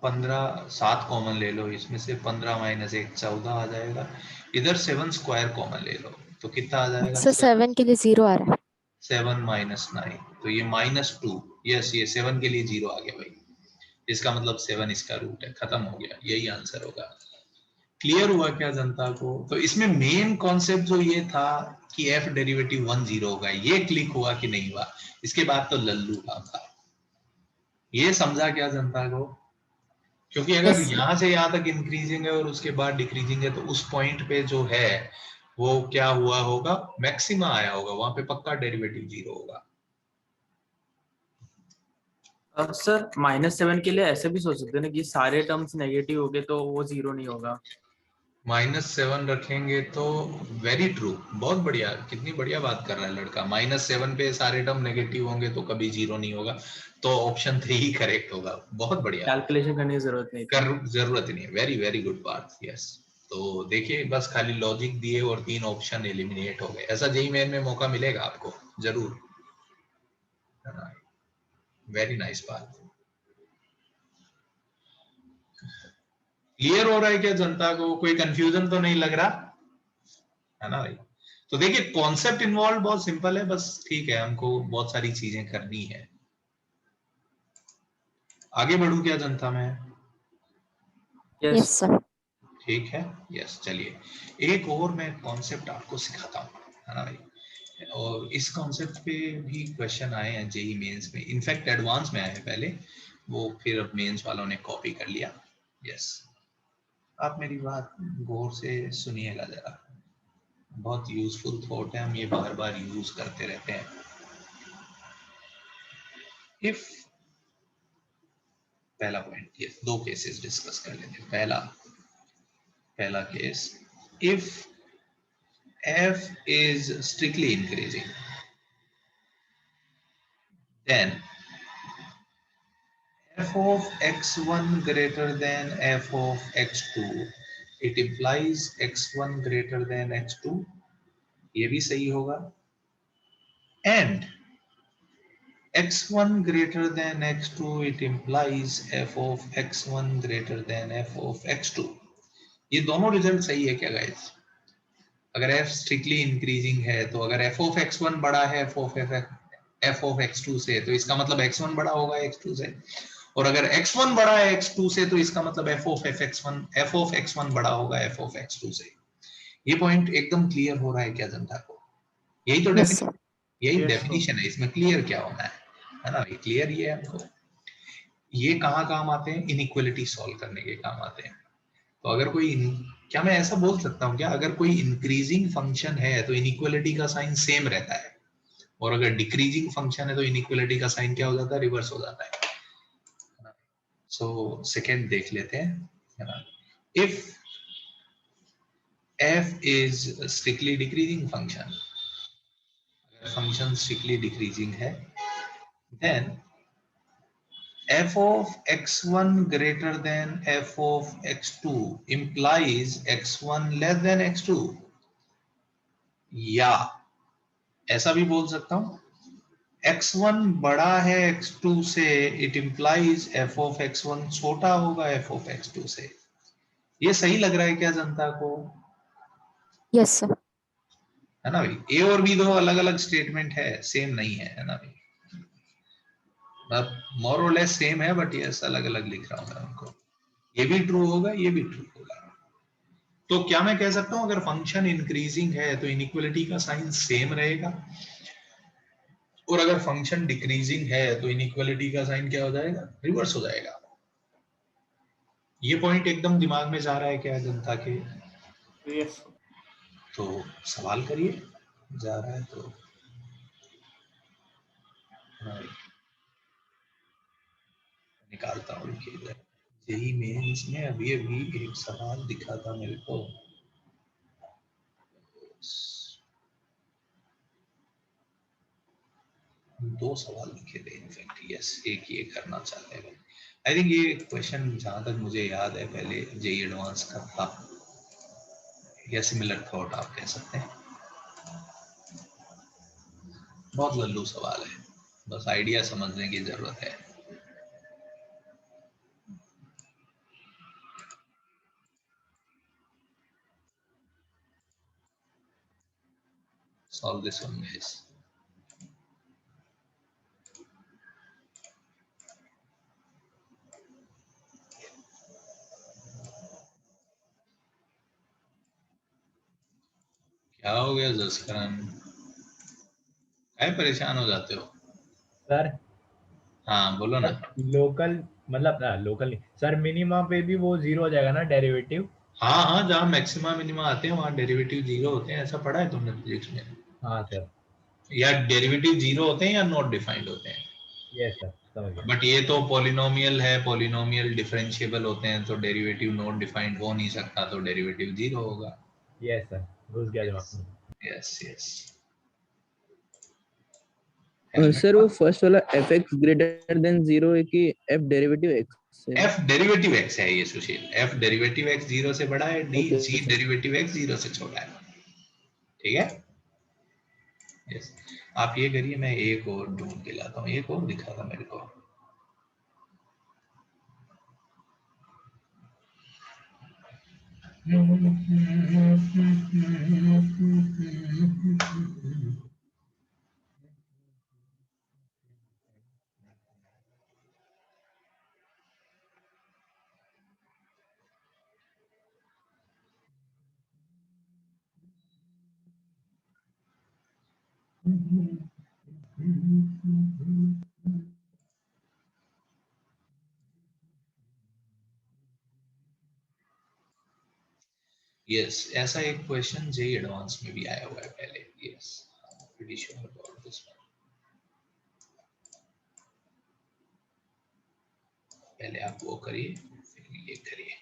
15, 7 कॉमन ले लो इसमें से, 15 माइनस 1 14 आ जाएगा। इधर 7 स्क्वायर कॉमन ले लो तो कितना आ जाएगा? सर 7 के लिए 0 आ रहा है। 7 माइनस 9, तो ये -2। यस, ये 7 के लिए 0 आ गया भाई, इसका मतलब 7 इसका रूट है, खत्म हो गया, यही आंसर होगा। क्लियर हुआ क्या जनता को? तो इसमें मेन कॉन्सेप्ट जो ये था कि f डेरिवेटिव 1 0 होगा, ये क्लिक हुआ कि नहीं हुआ? इसके बाद तो लल्लू काम था। ये समझा क्या जनता को? क्योंकि अगर Yes, sir. यहां से यहां तक इंक्रीजिंग है और उसके बाद डिक्रीजिंग है, तो उस पॉइंट पे जो है वो क्या हुआ होगा? मैक्सिमा आया होगा, वहां पे पक्का डेरिवेटिव 0 होगा। सर -7 के लिए ऐसे भी सोच सकते हैं ना कि सारे टर्म्स नेगेटिव हो गए तो वो 0 नहीं होगा। -7 रखेंगे तो वेरी ट्रू, बहुत बढ़िया, कितनी बढ़िया बात कर रहा है लड़का। -7 पे सारे टर्म नेगेटिव होंगे तो कभी 0 नहीं होगा, तो ऑप्शन 3 ही करेक्ट होगा। बहुत बढ़िया, कैलकुलेशन करने की जरूरत नहीं कर जरूरत नहीं है। वेरी वेरी गुड बात, यस। तो देखिए बस खाली लॉजिक दिए और 3 ऑप्शन एलिमिनेट हो गए। ऐसा जेईई मेन में मौका मिलेगा आपको जरूर, है ना? वेरी नाइस बात। क्लियर हो रहा है क्या जनता को? कोई कंफ्यूजन तो नहीं लग रहा, है ना भाई? तो देखिए कॉन्सेप्ट इन्वॉल्व बहुत सिंपल है, बस ठीक है, हमको बहुत सारी चीजें करनी है। आगे बढ़ूं क्या जनता में? Yes, sir. ठीक है, यस। चलिए एक और मैं कॉन्सेप्ट आपको सिखाता हूँ, है ना भाई? और इस कॉन्सेप्ट पे भी क्वेश्चन आए हैं जेईई मेंस में, इनफैक्ट एडवांस में आए हैं पहले, वो फिर अब मेंस वालों ने कॉपी कर लिया। यस, आप मेरी बात गौर से सुनिएगा जरा, बहुत यूजफुल थॉट है, हम ये बार बार यूज करते रहते हैं। इफ, पहला पॉइंट, ये 2 केसेस डिस्कस कर लेते हैं। पहला case, if f is strictly increasing, then f of x1 greater than f of x2, it implies x1 greater than x2, ये भी सही होगा। and x1 greater than x2, it implies f of x1 greater than f of x2। ये दोनों result सही है क्या guys? अगर f स्ट्रिक्टली इंक्रीजिंग है तो अगर f of x1 बड़ा है f of x2 से, तो इसका मतलब x1 बड़ा होगा x2 से, और अगर x1 बड़ा है x2 से, तो इसका मतलब f of x1 बड़ा होगा f of x2 से। ये पॉइंट एकदम क्लियर हो रहा है क्या जनता को? यही तो Yes, sir. यही डेफिनेशन है, इसमें क्लियर क्या होना है ना? ये क्लियर ये है हमको। ये कहाँ काम आते हैं? इनइक्वालिटी सॉल्व करने के काम आते हैं। तो अगर कोई, क्या मैं ऐसा बोल सकता हूँ क्या, अगर कोई इंक्रीजिंग फंक्शन है तो इनइक्वालिटी का साइन सेम रहता है, और अगर डिक्रीजिंग फंक्शन है तो इनइक्वालिटी का साइन क्या हो जाता है? रिवर्स हो जाता है। सो सेकंड देख लेते हैं, है ना? if f is strictly decreasing function, अगर function strictly decreasing है, then f of x1 greater than f of x2 implies x1 less than x2, या ऐसा भी बोल सकता हूं x1 बड़ा है x2 से, it implies f of x1 छोटा होगा f of x2 से। ये सही लग रहा है क्या जनता को? Yes sir. है ना भाई? ए और बी दो अलग अलग स्टेटमेंट है, सेम नहीं है ना भाई? मोर और लेस सेम है, बट यस अलग अलग लिख रहा हूं मैं उनको। ये भी ट्रू होगा, ये भी ट्रू होगा। तो क्या मैं कह सकता हूं अगर फंक्शन इंक्रीजिंग है तो इनइक्वालिटी का साइन सेम रहेगा, और अगर फंक्शन डिक्रीजिंग है तो इनइक्वालिटी का साइन क्या हो जाएगा? रिवर्स हो जाएगा। ये पॉइंट एकदम दिमाग में जा रहा है क्या जनता के? यस। तो सवाल करिए, जा रहा है तो। निकालता हूँ इधर। जेई मेंस में अभी अभी एक सवाल दिखा था मेरे को, दो सवाल लिखे थे इनफैक्ट। यस, एक ये करना चाहते हैं। आई थिंक ये क्वेश्चन जहां तक मुझे याद है पहले जेई एडवांस का था, या सिमिलर थॉट आप कह सकते हैं। बहुत लल्लू सवाल है, बस आइडिया समझने की जरूरत है। Solve this one, guys. क्या हो गया जसकरण? काय परेशान हो जाते हो? सर हाँ बोलो ना। लोकल मतलब लोकल नहीं सर, मिनिमा पे भी वो जीरो हो जाएगा ना डेरिवेटिव? हाँ हाँ, जहाँ मैक्सिमा मिनिमा आते हैं वहाँ डेरिवेटिव जीरो होते हैं, ऐसा पढ़ा है तुमने फिजिक्स में? हाँ सर। या डेरिवेटिव जीरो होते हैं या नॉट डिफाइंड होते हैं? यस सर, समझ गया। बट ये तो पॉलिनोमियल है, पॉलिनोमियल डिफरेंशिएबल होते हैं, तो डेरिवेटिव नॉट डिफाइंड हो नहीं सकता, तो डेरिवेटिव जीरो होगा। यस सर, घुस गया दिमाग में। Yes yes. सर वो फर्स्ट वाला fx ग्रेटर देन 0 है कि f डेरिवेटिव x है? f डेरिवेटिव x है ये सुशील, f डेरिवेटिव x 0 से बड़ा है, d Okay, g sir. Derivative x 0 से छोटा है। ठीक है? यस, आप ये करिए, मैं एक और ढूंढ के लाता हूँ, एक और दिखा था मेरे को। यस, ऐसा एक क्वेश्चन जेई एडवांस में भी आया हुआ है पहले। Yes, pretty sure about this one. पहले आप वो करिए, फिर ये करिए।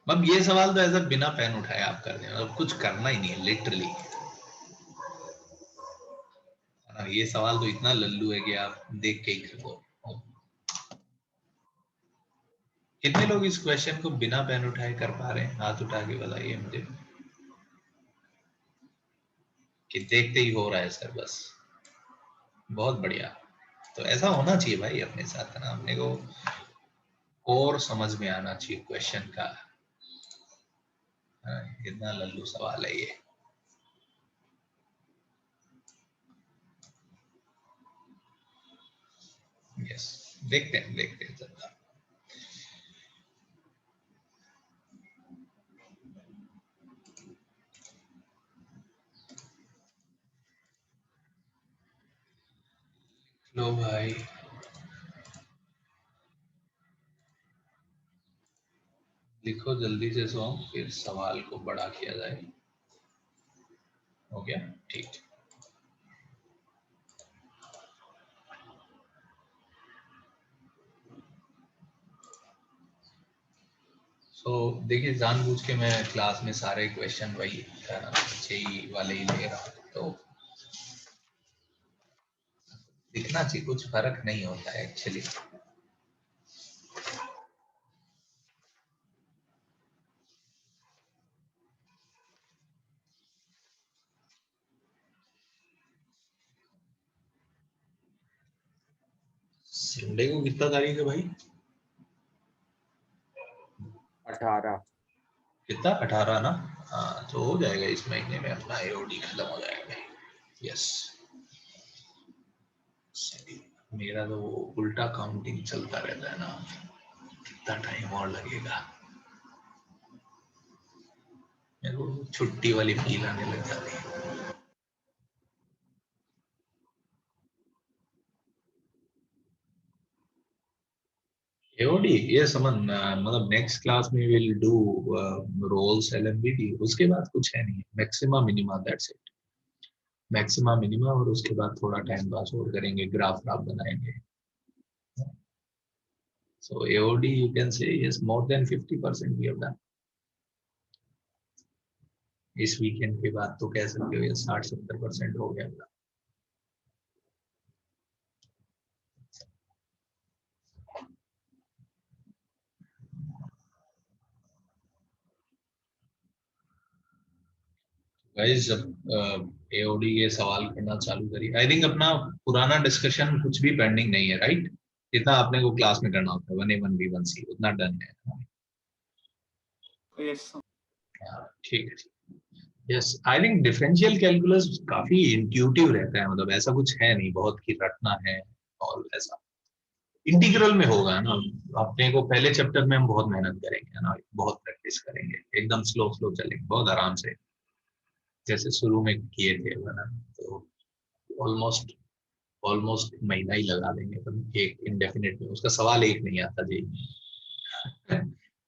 अब ये सवाल तो ऐसा बिना पेन उठाए आप कर दें, अब कुछ करना ही नहीं है लिटरली। ये सवाल तो इतना लल्लू है कि आप देख के ही कर दो। कितने लोग इस क्वेश्चन को बिना पेन उठाए कर पा रहे हैं? हाथ उठा के बताइए मुझे कि देखते ही हो रहा है सर। बस बहुत बढ़िया। तो ऐसा होना चाहिए भाई अपने साथ ना, अपने को और समझ में आना चाहिए क्वेश्चन का। इतना लल्लू सवाल है ये। यस, देखते हैं जनता। लो भाई, लिखो जल्दी से 100, फिर सवाल को बड़ा किया जाए हो गया, ठीक। देखिए जानबूझ के मैं क्लास में सारे क्वेश्चन वही जेई वाले ही ले रहा हूँ, तो दिखना चाहिए, कुछ फर्क नहीं होता है एक्चुअली। संडे को कितना तारीख है भाई? 18। कितना? 18 ना? हाँ, तो हो जाएगा इस महीने में अपना एओडी खत्म हो जाएगा। यस, मेरा तो उल्टा काउंटिंग चलता रहता है ना, कितना टाइम और लगेगा। मेरे को छुट्टी वाली फील आने लग जाती है। एओडी ये समझ, मतलब नेक्स्ट क्लास में विल डू रोल्स एलएमबीडी, उसके बाद कुछ है नहीं, maxima minima, that's it. Maxima minima, और उसके बाद थोड़ा टाइम पास और करेंगे, ग्राफ बनाएंगे। So AOD you can say is more than 50% we have done. इस वीकेंड के बाद तो कह सकते हो ये 60-70% हो गया। गाइस जब AOD ये सवाल करना चालू करी, आई थिंक अपना पुराना डिस्कशन कुछ भी पेंडिंग नहीं है, राइट? जितना आपने को क्लास में करना होता है 1A 1B 1C उतना डन है। यस ठीक है। Yes, I think differential calculus काफी इंट्यूटिव रहता है, मतलब ऐसा कुछ है नहीं बहुत कि रटना है और ऐसा। इंटीग्रल में होगा ना, अपने को पहले चैप्टर में हम बहुत मेहनत करेंगे ना, बहुत प्रैक्टिस करेंगे, एकदम स्लो स्लो चलेंगे, बहुत आराम से, जैसे शुरू में किए थे ना, तो ऑलमोस्ट ऑलमोस्ट महीना ही लगा देंगे अपन एक इंडेफिनिट में। उसका सवाल एक नहीं आता जी,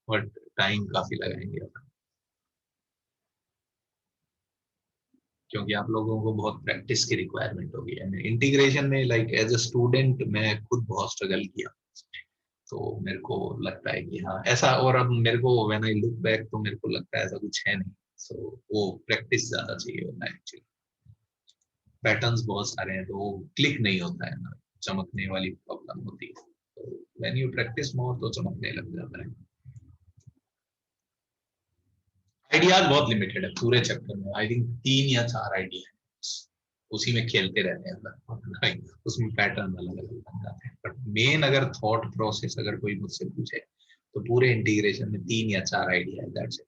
बट टाइम काफी लगाएंगे अपन, क्योंकि आप लोगों को बहुत प्रैक्टिस की रिक्वायरमेंट होगी। इंटीग्रेशन में लाइक एज अ स्टूडेंट मैं खुद बहुत स्ट्रगल किया, तो मेरे को लगता है कि हाँ ऐसा, और अब मेरे को व्हेन आई लुक बैक तो मेरे को लगता है ऐसा कुछ है नहीं। सो वो प्रैक्टिस ज्यादा चाहिए होता है एक्चुअली, पैटर्न्स बहुत सारे हैं तो वो क्लिक नहीं होता है ना, चमकने वाली प्रॉब्लम होती है। तो व्हेन यू प्रैक्टिस मोर तो चमकने लग जाता है। आइडियाज बहुत लिमिटेड है पूरे चैप्टर में, आई थिंक 3 या 4 आइडिया है, उसी में खेलते रहते हैं, उसमें पैटर्न अलग अलग बन जाते हैं। बट मेन अगर थॉट प्रोसेस अगर कोई मुझसे पूछे तो पूरे इंटीग्रेशन में 3 या 4 आइडिया है, दैट्स इट।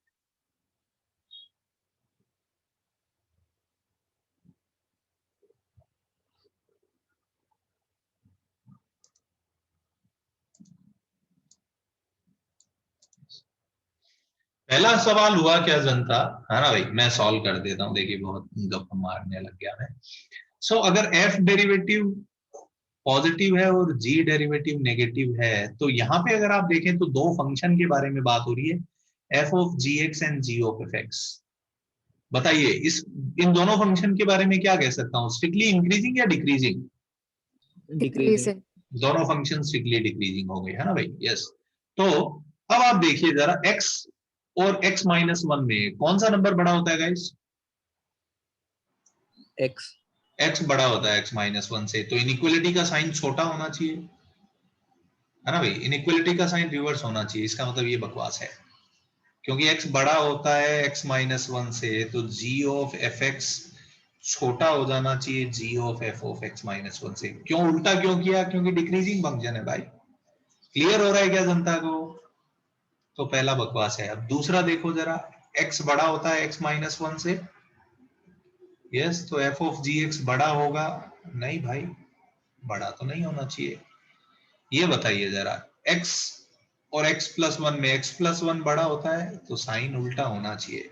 पहला सवाल हुआ क्या जनता, है ना भाई? मैं सॉल्व कर देता हूँ, देखिए बहुत गप मारने लग गया मैं। सो अगर एफ डेरिवेटिव पॉजिटिव है और जी डेरिवेटिव नेगेटिव है, तो यहाँ पे अगर आप देखें तो दो फंक्शन के बारे में बात हो रही है, f of g x and g of f x. बताइए इस इन दोनों फंक्शन के बारे में क्या कह सकता हूँ, स्ट्रिक्टली इंक्रीजिंग या डिक्रीजिंग? Decreasing. दोनों फंक्शन स्ट्रिक्टली डिक्रीजिंग हो गए, है ना भाई? यस। तो अब आप देखिए जरा x और x माइनस 1 में कौन सा नंबर बड़ा होता है गाइस? x बड़ा होता है x माइनस 1 से, तो इनइक्वालिटी का साइन छोटा होना चाहिए, है ना भाई? इनइक्वालिटी का साइन रिवर्स होना चाहिए, इसका मतलब ये बकवास है, क्योंकि x बड़ा होता है x माइनस 1 से, तो g ऑफ एफ एक्स छोटा हो जाना चाहिए g of F of x minus 1 से। क्यों उल्टा क्यों किया? क्योंकि डिक्रीजिंग फंक्शन है भाई। क्लियर हो रहा है क्या जनता को? तो पहला बकवास है। अब दूसरा देखो जरा, x बड़ा होता है x माइनस 1 से, यस, तो एफ ऑफ जी एक्स बड़ा होगा? नहीं भाई, बड़ा तो नहीं होना चाहिए। ये बताइए जरा, x और x प्लस 1 में x प्लस 1 बड़ा होता है तो साइन उल्टा होना चाहिए।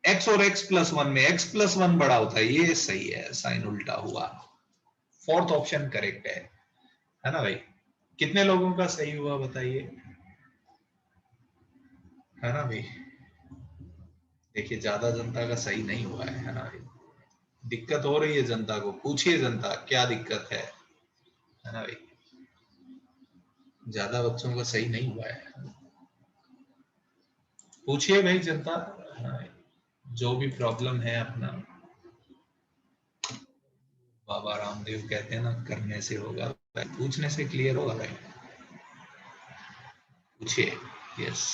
x और x प्लस 1 में x प्लस 1 बड़ा होता है, ये सही है, साइन उल्टा हुआ। फोर्थ ऑप्शन करेक्ट है ना भाई? कितने लोगों का सही हुआ बताइए, है ना भाई? देखिए ज्यादा जनता का सही नहीं हुआ है ना, दिक्कत हो रही है जनता को, पूछिए जनता क्या दिक्कत है ना भाई, ज्यादा बच्चों का सही नहीं हुआ है, पूछिए भाई जनता, है ना भाई? जो भी प्रॉब्लम है अपना, बाबा रामदेव कहते हैं ना, करने से होगा भाई, पूछने से क्लियर होगा भाई, पूछिए। यस,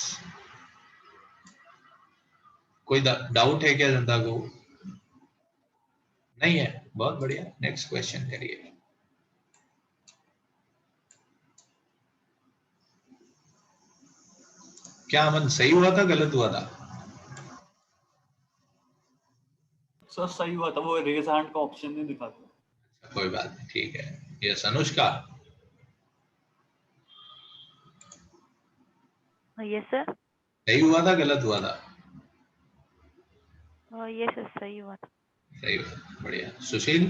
कोई डाउट है क्या जनता को? नहीं है, बहुत बढ़िया, नेक्स्ट क्वेश्चन करिए। क्या अमन सही हुआ था गलत हुआ था? सर सही हुआ था, वो रेज हैंड का ऑप्शन नहीं दिखाता। कोई बात नहीं, ठीक है। Yes Anushka, yes sir. सही हुआ था गलत हुआ था? यस सर, सही हुआ था। सही हुआ, बढ़िया। सुशील,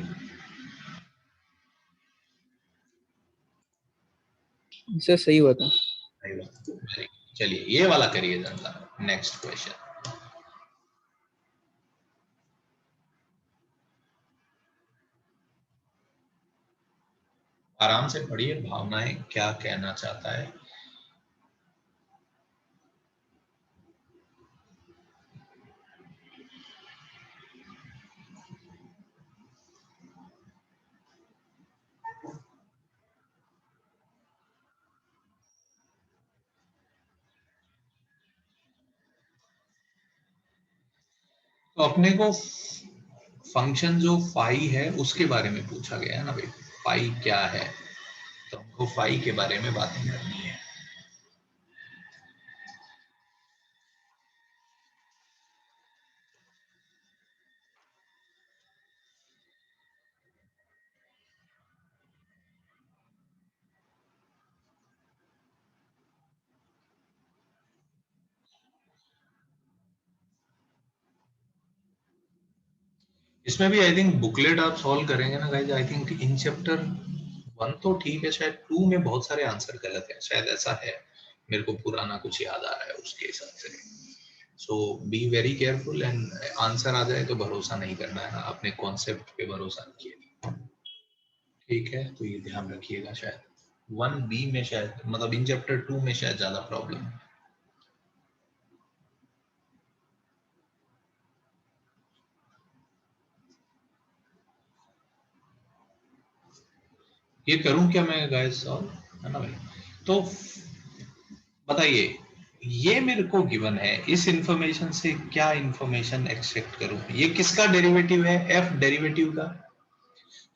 सर सही हुआ था। सही हुआ, वेरी, चलिए ये वाला करिए जनता, नेक्स्ट क्वेश्चन। आराम से पढ़िए, भावनाएं क्या कहना चाहता है। तो अपने को फंक्शन जो फाई है उसके बारे में पूछा गया है ना भाई, फाई क्या है, तो हमको फाई के बारे में बातें करनी है। इसमें भी आई थिंक बुकलेट आप सॉल्व करेंगे ना guys, I think in chapter 1 तो ठीक है, शायद 2 में बहुत सारे आंसर गलत है, शायद ऐसा है, मेरे को पुराना कुछ याद आ रहा है उसके हिसाब से। So be very careful, and answer आ जाए तो भरोसा नहीं करना है, अपने कॉन्सेप्ट पे भरोसा रखिए, ठीक है? तो ये ध्यान रखिएगा, शायद 1B में शायद, मतलब इन चैप्टर 2 में शायद ज्यादा प्रॉब्लम है। ये करूं क्या मैं गाइस सॉल्व, है ना भाई? तो बताइए, ये मेरे को गिवन है, इस इंफॉर्मेशन से क्या इंफॉर्मेशन एक्सट्रैक्ट करूं? ये किसका डेरिवेटिव है? एफ डेरिवेटिव का।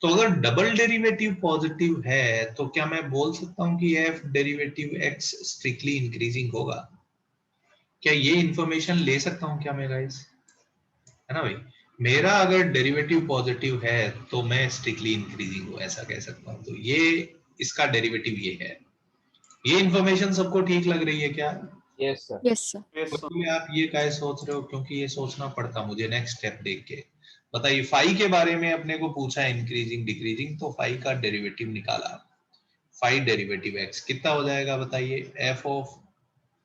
तो अगर डबल डेरिवेटिव पॉजिटिव है तो क्या मैं बोल सकता हूं कि f derivative x strictly increasing होगा? क्या ये इंफॉर्मेशन ले सकता हूं क्या मैं गाइस, है ना भाई? मेरा अगर डेरिवेटिव पॉजिटिव है तो मैं स्ट्रिक्टली इंक्रीजिंग हूं, ऐसा कह सकता हूं। तो ये इसका डेरिवेटिव ये है। ये इंफॉर्मेशन सबको ठीक लग रही है क्या? Yes sir. Yes sir. तो आप ये क्या सोच रहे हो, क्योंकि ये सोचना पड़ता मुझे नेक्स्ट स्टेप देख के। बताइए, फाई के बारे में अपने को पूछा है इंक्रीजिंग डिक्रीजिंग, तो फाई का डेरिवेटिव निकाला, फाई डेरिवेटिव एक्स कितना हो जाएगा बताइए? एफ ऑफ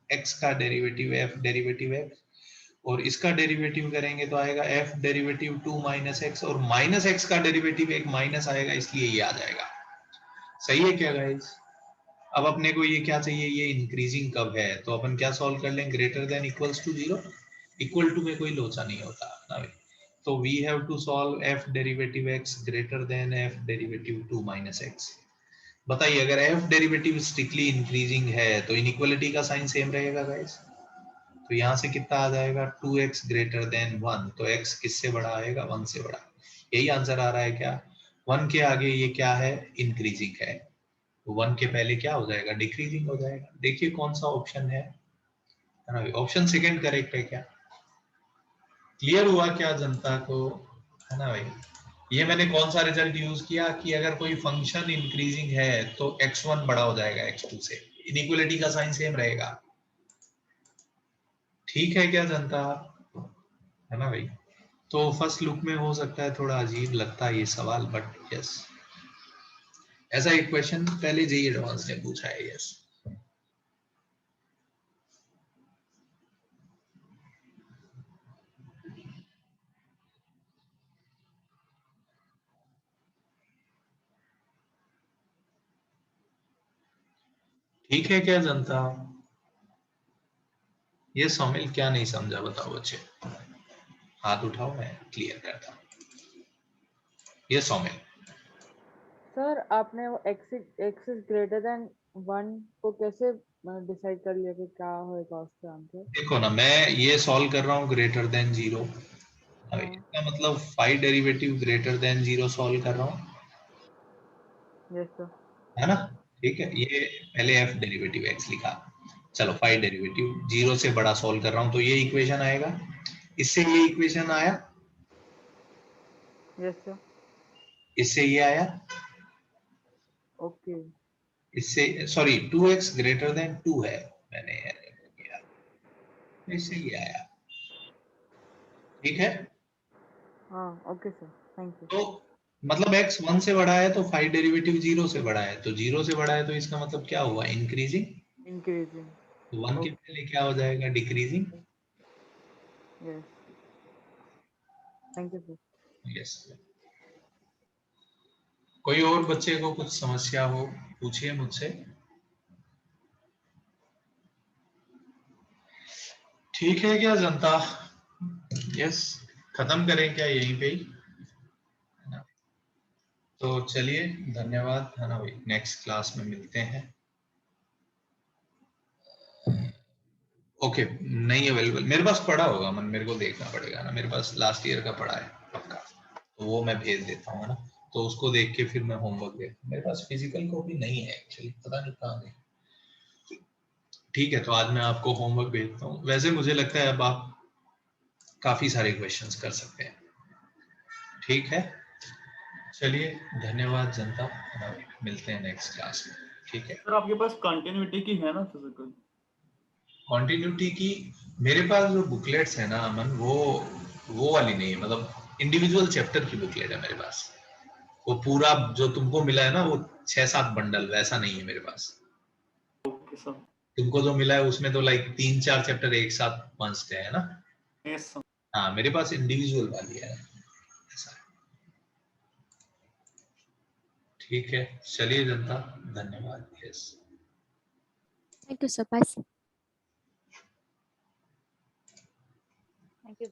एक्स का डेरिवेटिव एफ डेरिवेटिव एक्स, और इसका डेरिवेटिव करेंगे तो आएगा एफ डेरिवेटिव 2 माइनस एक्स, और माइनस एक्स का डेरिवेटिव एक माइनस आएगा, इसलिए ये आ जाएगा। सही है क्या गाइस? अब अपने को ये क्या चाहिए, ये इंक्रीजिंग कब है, तो अपन क्या सॉल्व कर लें? Greater than equals to 0, equal to में कोई लोचा नहीं होता ना भाई। तो we have to solve f derivative x greater than f derivative 2 minus x. बताइए, अगर एफ डेरिवेटिव स्ट्रिक्टली इंक्रीजिंग है तो इनइक्वालिटी का साइन सेम रहेगा गाइस। तो यहाँ से कितना आ जाएगा? 2x ग्रेटर देन 1, तो x किससे बड़ा आएगा? 1 से बड़ा। यही आंसर आ रहा है क्या? 1 के आगे ये क्या है? इंक्रीजिंग है। 1 के पहले क्या हो जाएगा? डिक्रीजिंग हो जाएगा। देखिए कौन सा ऑप्शन है ना? ऑप्शन सेकंड करेक्ट है क्या? क्लियर हुआ क्या जनता को, है ना भाई? ये मैंने कौन सा रिजल्ट यूज किया कि अगर कोई फंक्शन इंक्रीजिंग है तो x1 बड़ा हो जाएगा x2 से, इनइक्वालिटी का साइन सेम रहेगा। ठीक है क्या जनता, है ना भाई? तो फर्स्ट लुक में हो सकता है थोड़ा अजीब लगता है ये सवाल, बट यस, ऐसा एक क्वेश्चन पहले जेई एडवांस ने पूछा है। यस, ठीक है क्या जनता? ये सौमिल क्या नहीं समझा बताओ बच्चे, हाथ उठाओ मैं क्लियर करता हूँ। ये सौमिल सर आपने वो x इज ग्रेटर देन 1 को कैसे डिसाइड कर लिया कि क्या होएगा उसका आंसर? देखो ना, मैं ये सॉल्व कर रहा हूँ ग्रेटर देन 0, हाँ इसका मतलब 5 डेरिवेटिव ग्रेटर देन 0 सॉल्व कर रहा हूँ, यस सर। है ना? ठीक है, ये पहले f डेरिवेटिव x लिखा, चलो 5 डेरिवेटिव 0 से बड़ा सॉल्व कर रहा हूँ, तो ये इक्वेशन आएगा, इससे ये इक्वेशन आया, यस सर। इससे ये आया, ओके इससे सॉरी 2x ग्रेटर देन 2 है, मैंने किया, इससे ये आया। ठीक है, हाँ ओके सर, थैंक यू। तो मतलब x 1 से बड़ा है तो 5 डेरिवेटिव 0 से बड़ा है, तो 0 से बड़ा है तो इसका मतलब क्या हुआ, इंक्रीजिंग, इंक्रीजिंग। तो 1 के पहले क्या हो जाएगा, decreasing. Yes thank you sir. Yes, कोई और बच्चे को कुछ समस्या हो पूछिए मुझसे। ठीक है क्या जनता? यस, खत्म करें क्या यहीं पे ही? तो चलिए, धन्यवाद, है ना भाई, नेक्स्ट क्लास में मिलते हैं। ओके, नहीं अवेलेबल, मेरे पास पढ़ा होगा मन, मेरे को देखना पड़ेगा ना, मेरे पास लास्ट ईयर का पढ़ा है पक्का, तो वो मैं भेज देता हूँ, है ना, तो उसको देख के फिर मैं होमवर्क दे, मेरे पास फिजिकल कॉपी नहीं है एक्चुअली, पता नहीं कहाँ गई। ठीक है, तो आज मैं आपको होमवर्क भेजता हूँ, वैसे मुझे लगता है अब आप काफी सारे क्वेश्चंस कर सकते हैं। ठीक है, चलिए धन्यवाद जनता, मिलते हैं नेक्स्ट क्लास में। ठीक है, सर आपके पास कंटिन्यूटी की है ना फिजिकल? कॉन्टिन्यूटी की मेरे पास जो बुकलेट्स है ना अमन, वो वाली नहीं है, मतलब इंडिविजुअल चैप्टर की बुकलेट है मेरे पास, वो पूरा जो तुमको मिला है ना वो 6-7 बंडल, वैसा नहीं है मेरे पास। Okay sir. तुमको जो मिला है उसमें तो लाइक 3-4 चैप्टर एक साथ मस्त है ना। Yes sir. हाँ, मेरे पास इंडिविजुअल वाली है ऐसा है। ठीक है, चलिए जनता, धन्यवाद। Yes, thank you sir, bye. Thank you.